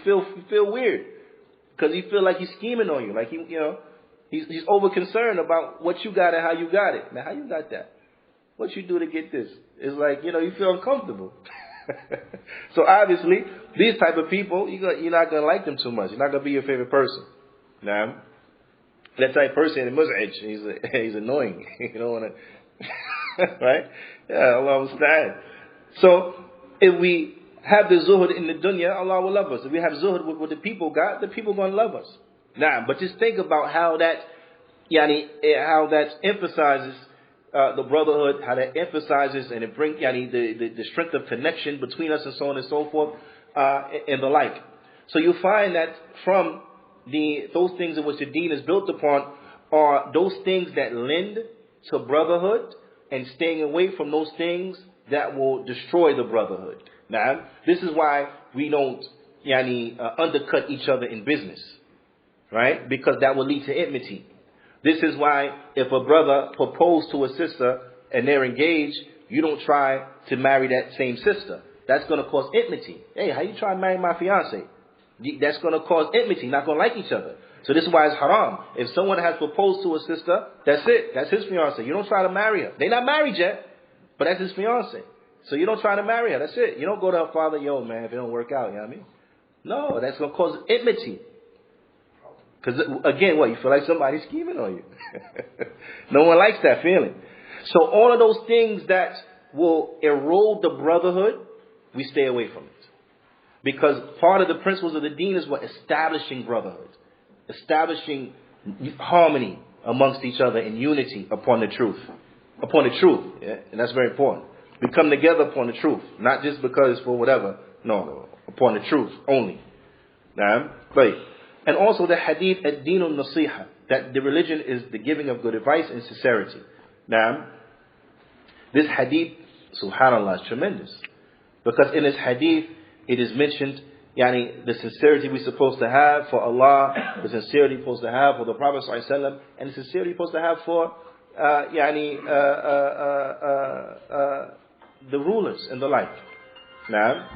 feel weird. Because you feel like he's scheming on you. Like he's over concerned about what you got and how you got it. Man, how you got that? What you do to get this? It's like, you feel uncomfortable. So obviously, these type of people, you're not going to like them too much. You're not going to be your favorite person. Now, that type of person in Muz'ij, he's annoying. You don't want to, right? Yeah, Allah understand. So, if we have the zuhud in the dunya, Allah will love us. If we have zuhud with what the people got, the people going to love us. Now, but just think about how that emphasizes the brotherhood, how that emphasizes and it brings the strength of connection between us and so on and so forth, and the like. So you find that from those things in which the deen is built upon are those things that lend to brotherhood and staying away from those things that will destroy the brotherhood. Now, this is why we don't undercut each other in business, right? Because that will lead to enmity. This is why if a brother proposed to a sister and they're engaged, you don't try to marry that same sister. That's going to cause enmity. Hey, how you try to marry my fiance? That's going to cause enmity, not going to like each other. So this is why it's haram. If someone has proposed to a sister, that's it. That's his fiance. You don't try to marry her. They're not married yet, but that's his fiance. So you don't try to marry her. That's it. You don't go to her father, yo, man, if it don't work out, you know what I mean? No, that's going to cause enmity. Because, again, you feel like somebody's scheming on you. No one likes that feeling. So all of those things that will erode the brotherhood, we stay away from it. Because part of the principles of the deen is what? Establishing brotherhood. Establishing harmony amongst each other and unity upon the truth. Upon the truth. Yeah? And that's very important. We come together upon the truth. Not just because it's for whatever. No. Upon the truth only. Now, right. And also the hadith ad-deenun nasiha, that the religion is the giving of good advice and sincerity. Now, this hadith, subhanallah, is tremendous. Because in this hadith, it is mentioned, yani, the sincerity we're supposed to have for Allah, the sincerity we're supposed to have for the Prophet ﷺ, and the sincerity we're supposed to have for the rulers and the like. Now,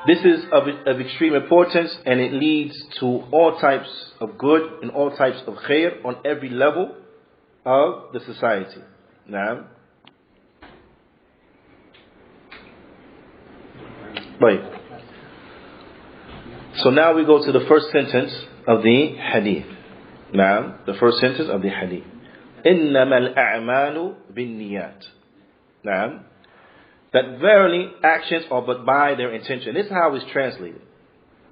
this is of extreme importance, and it leads to all types of good and all types of khair on every level of the society. Now, right. So now we go to the first sentence of the hadith. Now, the first sentence of the hadith. إِنَّمَا الْأَعْمَالُ بِالنِّيَّاتِ. Now, that verily actions are but by their intention. This is how it's translated.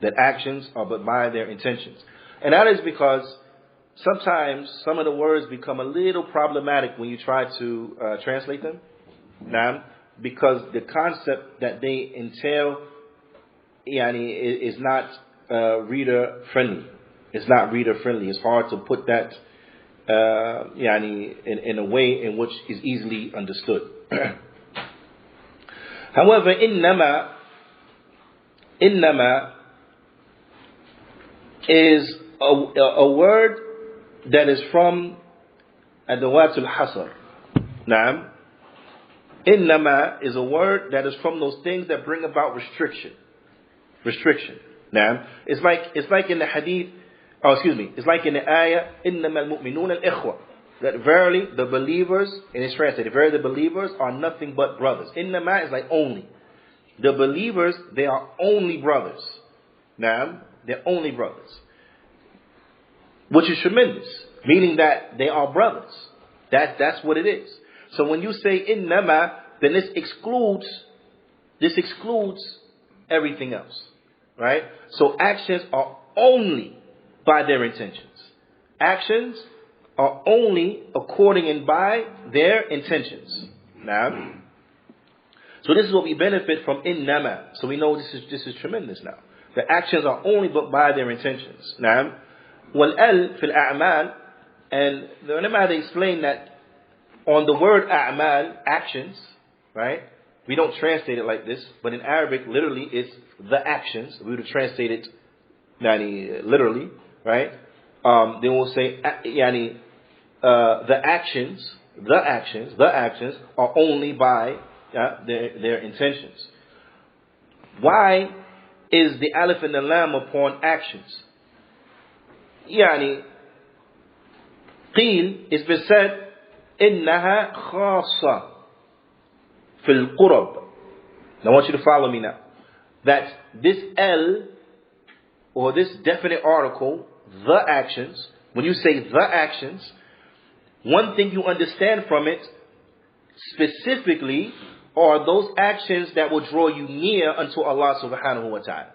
That actions are but by their intentions. And that is because sometimes some of the words become a little problematic when you try to translate them. Now, because the concept that they entail is not reader friendly. It's not reader friendly. It's hard to put that in a way in which is easily understood. However, innama is a word that is from adawatul hasr. Naam. Innama is a word that is from those things that bring about restriction. Naam. It's like in the hadith. It's like in the ayah, إِنَّمَا الْمُؤْمِنُونَ الْإِخْوَةِ, that verily the believers, and it's translated, verily the believers are nothing but brothers. Innama is like only. The believers, they are only brothers. Now, they're only brothers. Which is tremendous, meaning that they are brothers. That's what it is. So when you say innama, then this excludes everything else. Right? So actions are only by their intentions. Actions are only according and by their intentions. Now, so this is what we benefit from innama. So we know this is tremendous now. The actions are only but by their intentions. Now, wal-al fil a'mal, and the ulama they explain that on the word a'mal, actions, right? We don't translate it like this, but in Arabic, literally, it's the actions. We would translate it literally, right? They will say, the actions are only by their intentions. Why is the alif and the lam upon actions? قيل, it's been said, إنها خاصة في القرب. Now I want you to follow me now. That this L, or this definite article, the actions, when you say the actions, one thing you understand from it specifically are those actions that will draw you near unto Allah subhanahu wa ta'ala.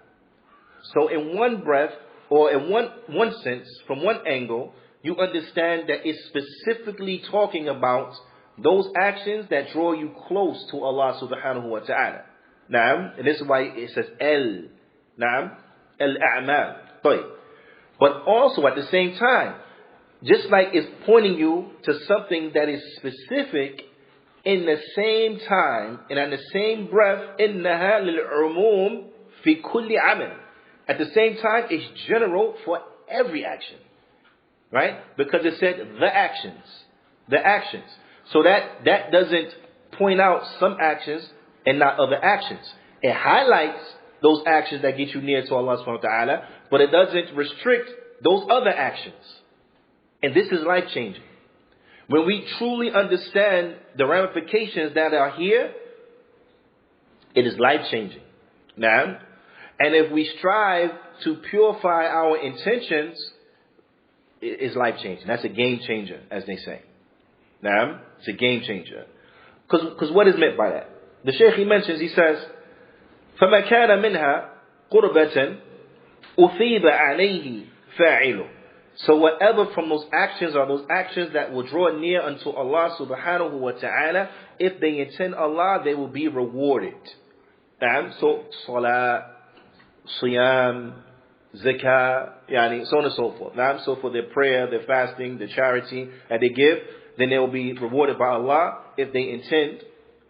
So in one breath, or in one sense, from one angle, you understand that it's specifically talking about those actions that draw you close to Allah subhanahu wa ta'ala. Naam, and this is why it says L. Naam, al-a'mal. But also at the same time, just like it's pointing you to something that is specific, in the same time and in the same breath, إِنَّهَا لِلْعُمُومِ فِي كُلِّ عَمَلٍ. At the same time, it's general for every action. Right? Because it said the actions. The actions. So that doesn't point out some actions and not other actions. It highlights those actions that get you near to Allah subhanahu wa ta'ala, but it doesn't restrict those other actions. And this is life-changing. When we truly understand the ramifications that are here, it is life-changing. Now, and if we strive to purify our intentions, it is life-changing. That's a game changer, as they say. Now, it's a game changer. Because what is meant by that? The Shaykh, he mentions, he says, فَمَا كَانَ مِنْهَا قُرْبَةً أُثِيبَ عَلَيْهِ فَاعِلُ. So whatever from those actions are those actions that will draw near unto Allah subhanahu wa ta'ala, if they intend Allah, they will be rewarded. So, salah, siyam, zakah, so on and so forth. So for their prayer, their fasting, their charity that they give, then they will be rewarded by Allah if they intend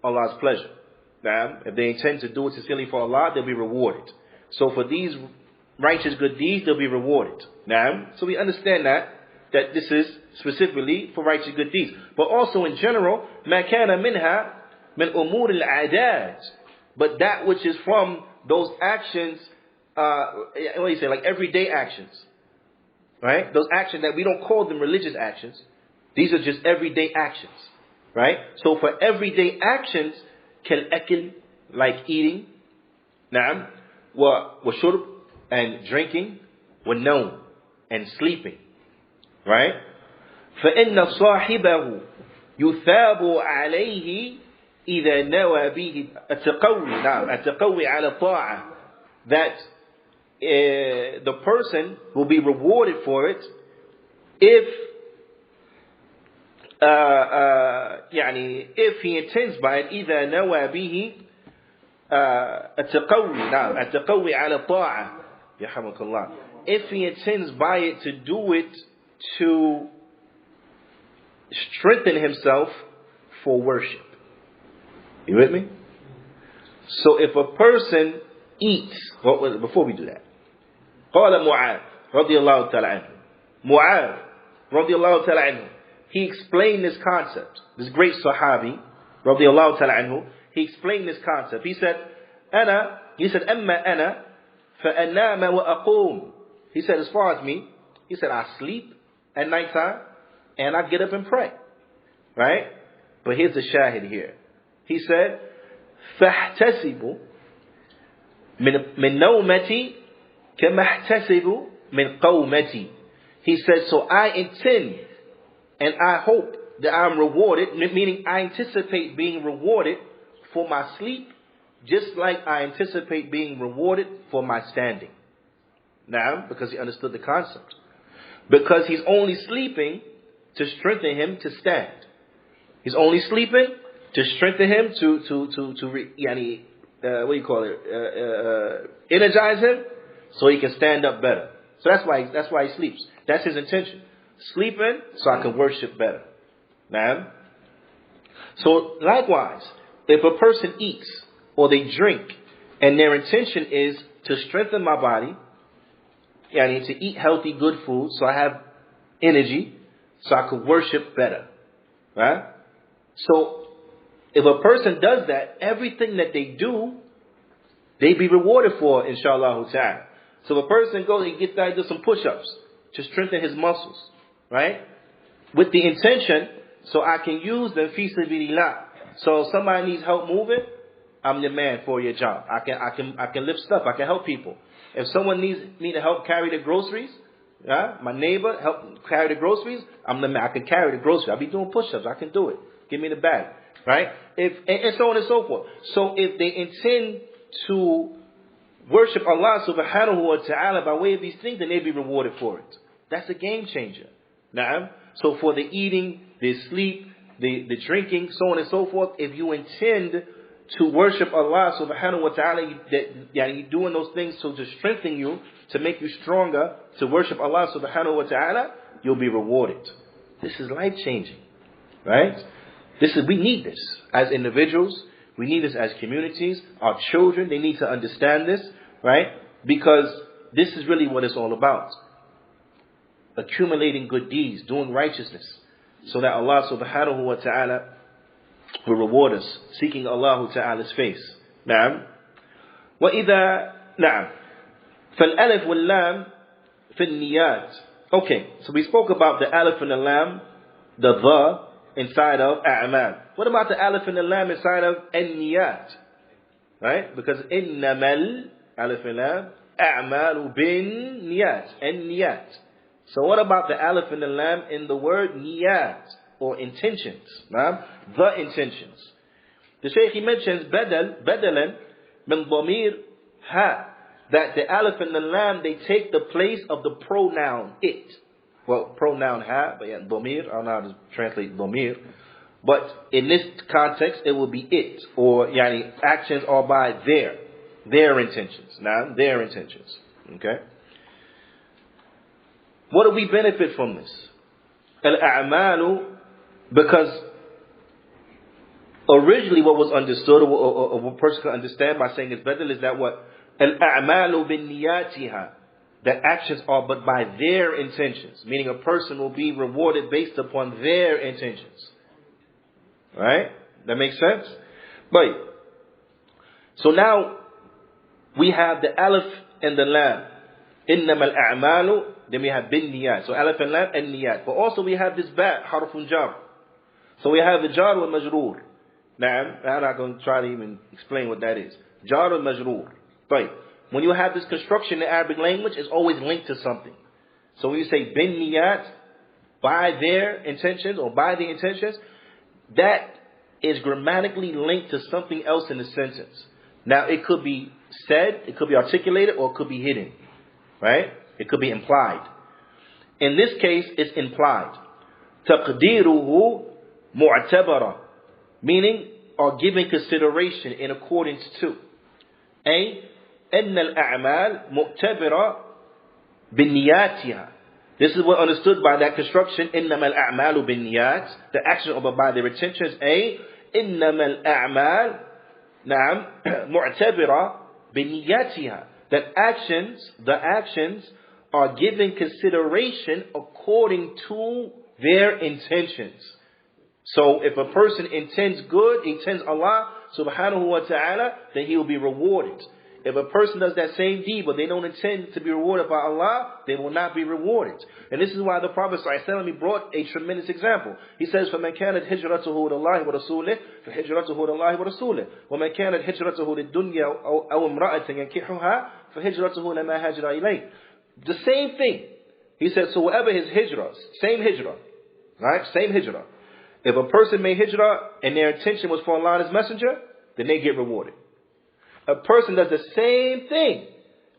Allah's pleasure. Now, if they intend to do it sincerely for Allah, they'll be rewarded. So for these righteous good deeds, they'll be rewarded. Now, so we understand that this is specifically for righteous good deeds. But also in general, مَا كَانَ مِنْهَا مِنْ أُمُورِ الْعَادَاتِ. But that which is from those actions, what do you say, like everyday actions. Right? Those actions that we don't call them religious actions. These are just everyday actions. Right? So for everyday actions, كالأكل, like eating, نعم, وشرب, and drinking, والنوم, and sleeping. Right? فإن صاحبه يثاب عليه إذا نوى به التقوي. نعم, التقوي على الطاعة. That the person will be rewarded for it if he intends by it إذا نوى به التقوي. نعم, التقوي على الطاعة. يرحمك الله. If he intends by it to do it to strengthen himself for worship. You with me? So if a person eats, before we do that, قال معاذ رضي الله تعالى عنه. معاذ رضي الله تعالى عنه, he explained this concept. This great Sahabi رضي الله تعالى عنه, he explained this concept. He said, أما أنا فأنام وأقوم. He said, as far as me, he said, I sleep at nighttime and I get up and pray. Right? But here's the shahid here. He said, فاحتسب من نومتي كما احتسب من قومتي. He said, so I intend and I hope that I'm rewarded, meaning I anticipate being rewarded for my sleep, just like I anticipate being rewarded for my standing. Now, because he understood the concept. Because he's only sleeping to strengthen him to stand. He's only sleeping to strengthen him energize him so he can stand up better. So that's why he sleeps. That's his intention. Sleeping so I can worship better. Now, so likewise, if a person eats or they drink and their intention is to strengthen my body, I need to eat healthy, good food so I have energy so I can worship better. Right? So if a person does that, everything that they do, they be rewarded for, inshallah ta'ala. So if a person goes and gets there, do some push-ups to strengthen his muscles, right? With the intention, so I can use them fi sabilillah. So if somebody needs help moving, I'm the man for your job. I can lift stuff. I can help people. If someone needs me to help carry the groceries, my neighbor help carry the groceries, I'm the man. I can carry the groceries. I'll be doing push-ups. I can do it. Give me the bag. Right? And so on and so forth. So if they intend to worship Allah subhanahu wa ta'ala by way of these things, then they'll be rewarded for it. That's a game changer. Now, so for the eating, the sleep, the drinking, so on and so forth, if you intend to worship Allah subhanahu wa ta'ala, you're doing those things to strengthen you, to make you stronger, to worship Allah subhanahu wa ta'ala, you'll be rewarded. This is life changing. Right? We need this as individuals. We need this as communities. Our children, they need to understand this, right? Because this is really what it's all about. Accumulating good deeds, doing righteousness, so that Allah subhanahu wa ta'ala will reward us, seeking Allah ta'ala's face. Na'am. وَإِذَا نعم فَالْأَلِفُ وَاللَّامُ فِي النِّيَّاتِ. Okay, so we spoke about the alif and the lam, the inside of a'mal. What about the alif and the lam inside of an-niyat? Right? Because innamal alif and lam a'malu bin niyat, an-niyat. So what about the alif and the lam in the word niyat, or intentions? The intentions. The Shaykh, he mentions badalan min dhamir ha, that the alif and the lam, they take the place of the pronoun it. Well, pronoun ha, but dhamir, I don't know how to translate dhamir. But in this context, it will be it, or actions are by their intentions. Now, their intentions. Okay? What do we benefit from this? Al-a'malu, because Originally, what was understood, or what a person can understand by saying it's better, is that what? Al-a'malu bin niyatiha. That actions are but by their intentions. Meaning a person will be rewarded based upon their intentions. Right? That makes sense? But, so now, we have the alif and the lam. Innama al-a'malu, then we have bin niyat. So alif and lam and niyat. But also we have this ba, harfun jar. So we have the jar wal majroor. Now, I'm not going to try to even explain what that is. Jar wal majroor. Right. When you have this construction in the Arabic language, it's always linked to something. So when you say bin niyat, by their intentions or by the intentions, that is grammatically linked to something else in the sentence. Now, it could be said, it could be articulated, or it could be hidden. Right? It could be implied. In this case, it's implied. تَقْدِيرُهُ مُعْتَبَرًا, meaning are given consideration in accordance to. أي أن الأعمال مؤتبرة بنياتها. This is what understood by that construction. إنما الأعمال بالنيات. The action are by their intentions. أي إنما الأعمال نعم معتبرة بنياتها. That the actions are given consideration according to their intentions. So if a person intends good, intends Allah subhanahu wa ta'ala, then he will be rewarded. If a person does that same deed, but they don't intend to be rewarded by Allah, they will not be rewarded. And this is why the Prophet ﷺ brought a tremendous example. He says, فَمَنْ كَانَتْ هِجْرَتُهُ لِلَّهِ وَرَسُولِهِ فَهِجْرَتُهُ لِلَّهِ وَرَسُولِهِ وَمَنْ كَانَتْ هِجْرَتُهُ لِلدُّنْيَا أَوْ امْرَأَةٍ يَنْكِحُهَا فَهِجْرَتُهُ لَمَا هَاجَرَ إِلَيْهِ. The same thing. He said, so whoever his hijrah, same hijrah, right? Same hijrah. If a person made hijrah and their intention was for Allah and His Messenger, then they get rewarded. A person does the same thing,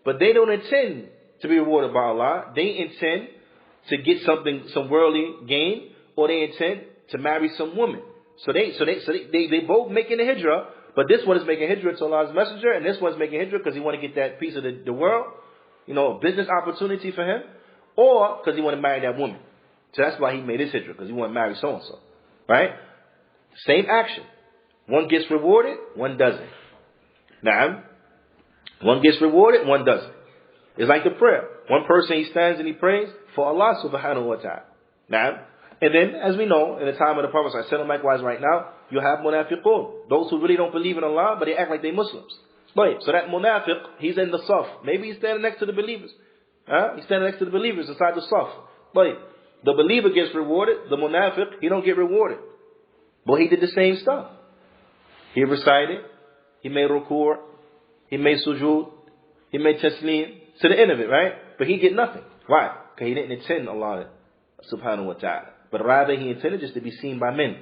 but they don't intend to be rewarded by Allah. They intend to get something, some worldly gain, or they intend to marry some woman. So they both making a hijrah, but this one is making hijrah to Allah's Messenger, and this one's making hijrah because he want to get that piece of the world, a business opportunity for him, or because he want to marry that woman. So that's why he made his hijrah, because he want to marry so and so. Right? Same action. One gets rewarded, one doesn't. Na'am. One gets rewarded, one doesn't. It's like the prayer. One person, he stands and he prays for Allah subhanahu wa ta'ala. Na'am. And then, as we know, in the time of the Prophet ﷺ, likewise right now, you have munafiqun. Those who really don't believe in Allah, but they act like they're Muslims. So that munafiq, he's in the saf. Maybe he's standing next to the believers. He's standing next to the believers inside the saf. The believer gets rewarded. The munafiq, he don't get rewarded. But he did the same stuff. He recited. He made rukur. He made sujood. He made taslim. To the end of it, right? But he get nothing. Why? Because he didn't intend Allah subhanahu wa ta'ala. But rather he intended just to be seen by men.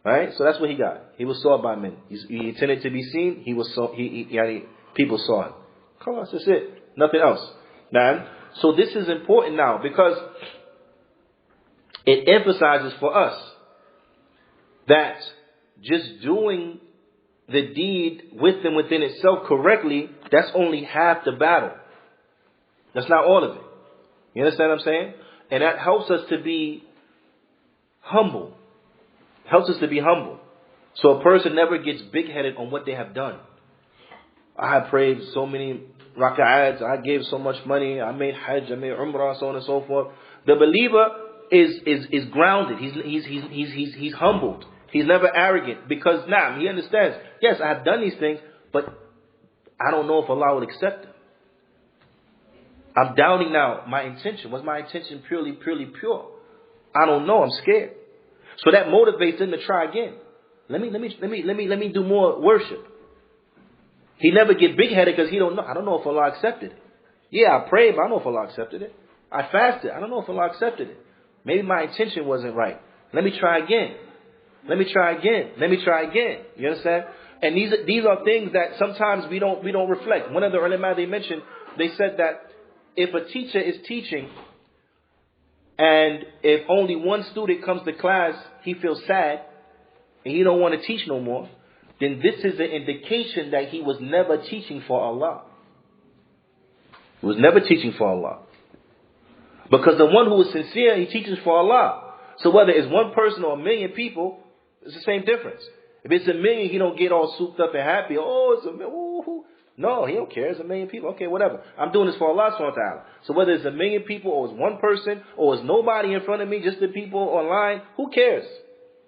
Right? So that's what he got. He was saw by men. He intended to be seen. People saw him. Khalas, that's it. Nothing else. Now, so this is important now because it emphasizes for us that just doing the deed within itself correctly, that's only half the battle. That's not all of it. You understand what I'm saying? And that helps us to be humble. Helps us to be humble. So a person never gets big-headed on what they have done. I have prayed so many raka'ats, I gave so much money, I made hajj, I made umrah, so on and so forth. The believer is grounded. He's humbled. He's never arrogant because now he understands. Yes, I have done these things, but I don't know if Allah will accept them. I'm doubting now my intention. Was my intention purely pure? I don't know. I'm scared. So that motivates him to try again. Let me do more worship. He never get big-headed because he don't know. I don't know if Allah accepted it. Yeah, I prayed, but I don't know if Allah accepted it. I fasted. I don't know if Allah accepted it. Maybe my intention wasn't right. Let me try again. Let me try again. Let me try again. You understand? And these are things that sometimes we don't reflect. One of the ulama they mentioned, they said that if a teacher is teaching and if only one student comes to class, he feels sad and he don't want to teach no more, then this is an indication that he was never teaching for Allah. He was never teaching for Allah. Because the one who is sincere, he teaches for Allah. So whether it's one person or a million people, it's the same difference. If it's 1 million, he don't get all souped up and happy. Oh, it's 1 million. Ooh. No, he don't care. It's 1 million people. Okay, whatever. I'm doing this for Allah subhanahu wa ta'ala. So whether it's 1 million people or it's one person or it's nobody in front of me, just the people online, who cares?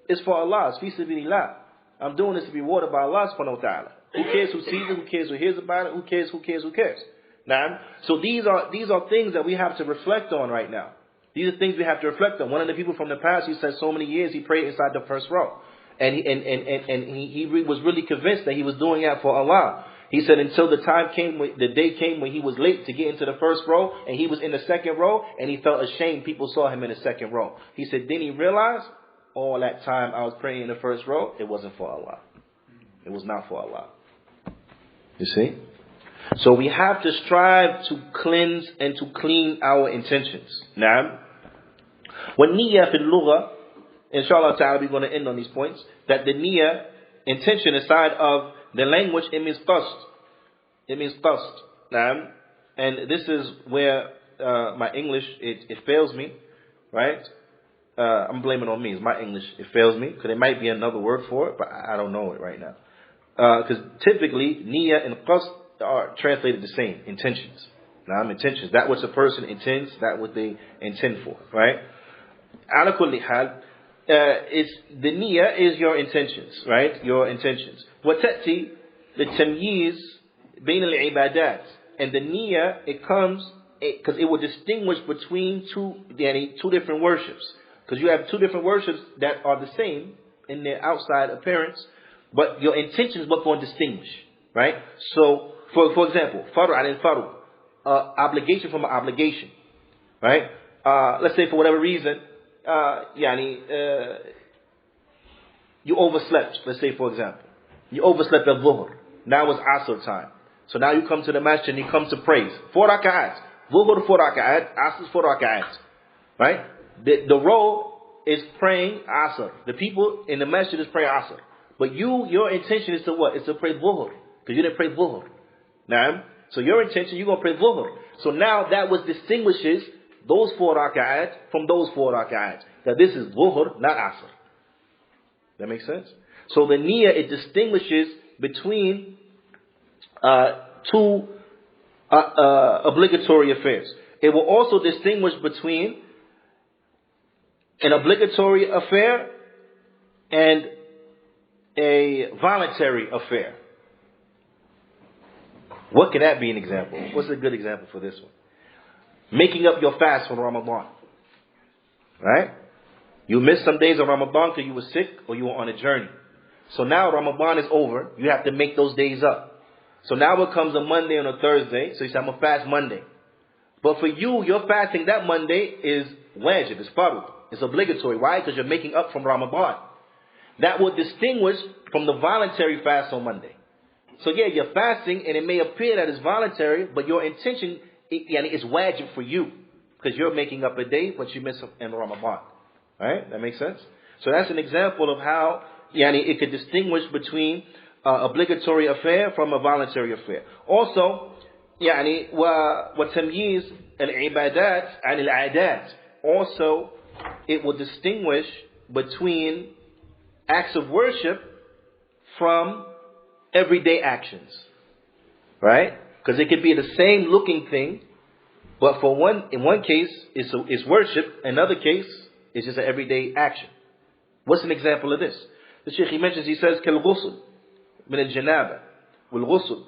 It's for Allah. It's fi sabilillah. I'm doing this to be rewarded by Allah subhanahu wa ta'ala. Who cares who sees it? Who cares who hears about it? Who cares? Who cares? Who cares? Now, so these are things that we have to reflect on right now. These are things we have to reflect on. One of the people from the past, he said so many years he prayed inside the first row. And he was really convinced that he was doing that for Allah. He said until the day came when he was late to get into the first row and he was in the second row and he felt ashamed people saw him in the second row. He said then he realized all that time I was praying in the first row, it wasn't for Allah. It was not for Allah. You see? So we have to strive to cleanse and to clean our intentions. Now, when niyyah fil lugha, inshallah ta'ala we're going to end on these points, that the niyyah, intention aside of the language, it means qasd. It means qasd. Now, and this is where my English, it fails me, right? I'm blaming it on me. It's my English, it fails me, because there might be another word for it, but I don't know it right now. Because typically, niyyah and qasd are translated the same, intentions. Now, intentions. That which a person intends, that what they intend for, right? Ala kulli hal, the niyyah is your intentions, right? Your intentions. وَتَأْتِي لِلْتَمْيِيز بَيْنَ الْعِبَادَاتِ. And the niyyah, it comes, because it will distinguish between two different worships. Because you have two different worships that are the same in their outside appearance, but your intention is what going to distinguish, right? So, for example, faru and faru, obligation from an obligation, right? Let's say for whatever reason, you overslept. Let's say for example, you overslept at dhuhr. Now it's asr time. So now you come to the masjid and you come to praise. 4 rak'at. Dhuhr 4 rak'at, asr 4 rak'at. Right? The row is praying asr. The people in the masjid is praying asr. But your intention is to what? It's to pray dhuhr. Because you didn't pray dhuhr. Now, so your intention, you're going to pray dhuhr. So now that what distinguishes those 4 rak'at from those 4 rak'at. That this is dhuhr, not asr. That makes sense? So the niyyah, it distinguishes between two obligatory affairs. It will also distinguish between an obligatory affair and a voluntary affair. What can that be an example? What's a good example for this one? Making up your fast for Ramadan. Right? You missed some days of Ramadan because you were sick or you were on a journey. So now Ramadan is over. You have to make those days up. So now it comes a Monday and a Thursday. So you say, I'm going to fast Monday. But for you, your fasting that Monday is wajib, it's farud. It's obligatory. Why? Because you're making up from Ramadan. That will distinguish from the voluntary fast on Monday. So yeah, you're fasting and it may appear that it's voluntary, but your intention is wajib for you. Because you're making up a day, but you miss in Ramadan. Right? That makes sense? So that's an example of how it could distinguish between obligatory affair from a voluntary affair. Also, وتمييز العبادات عن العادات. Also, it will distinguish between acts of worship from everyday actions. Right? Because it could be the same looking thing, but in one case it's worship, in another case it's just an everyday action. What's an example of this? The Shaykh he mentions, he says, كالغسل من الجنابة والغسل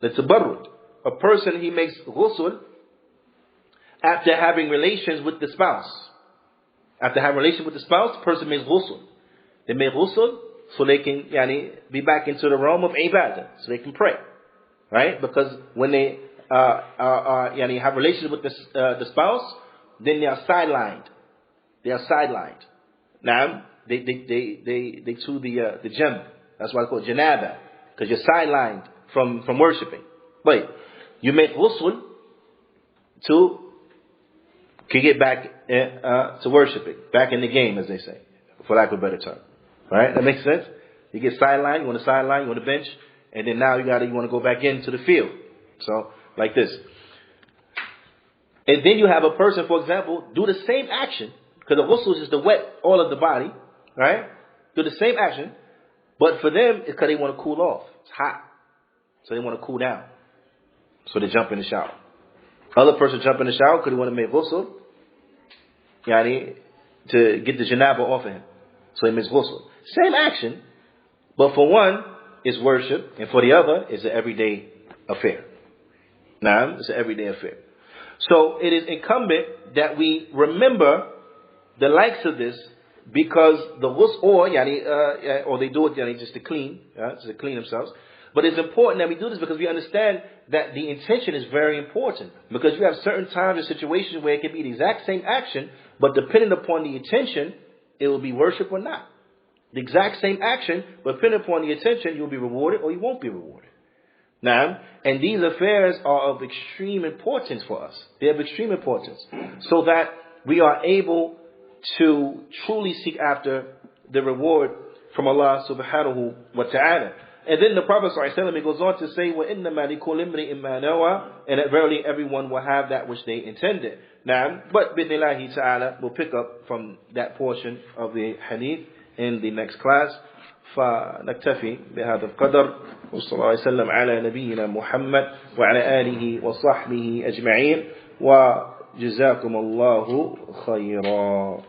للتبرد. A person, he makes ghusl after having relations with the spouse. After having relations with the spouse, the person makes ghusl. They make ghusl so they can be back into the realm of ibadah, so they can pray. Right? Because when they have relations with the spouse, then they are sidelined. They are sidelined. Now, they to the jam. That's why it's called janaba. Because you're sidelined from worshipping. But you make ghusl to get back to worshipping. Back in the game, as they say. For lack of a better term. Right? That makes sense? You get sidelined, you want to sideline, you want to bench, and then now you want to go back into the field. So, like this. And then you have a person, for example, do the same action, because the ghusl is just to wet all of the body, right? Do the same action, But for them, it's because they want to cool off. It's hot. So they want to cool down. So they jump in the shower. Other person jump in the shower because they want to make ghusl. Yani, to get the janaba off of him. So he makes ghusl. Same action. But for one, it's worship. And for the other, it's an everyday affair. Now, it's an everyday affair. So it is incumbent that we remember the likes of this, because the ghusl, or they do it just to clean, just to clean themselves. But it's important that we do this because we understand that the intention is very important. Because you have certain times and situations where it can be the exact same action, but depending upon the intention, it will be worship or not. The exact same action, but depending upon the intention, you'll be rewarded or you won't be rewarded. Now, and these affairs are of extreme importance for us. They have extreme importance. So that we are able to truly seek after the reward from Allah subhanahu wa ta'ala. And then the Prophet ﷺ goes on to say, وَإِنَّمَا لِكُلِّ امْرِئٍ مَّا نَوَى, and that verily everyone will have that which they intended. Now, but بِإِذْنِ ta'ala, we'll pick up from that portion of the hadith in the next class. فنكتفي بهذا القدر وصلى الله وسلم على نبينا محمد وعلى آله وصحبه أجمعين وجزاكم الله خيرا.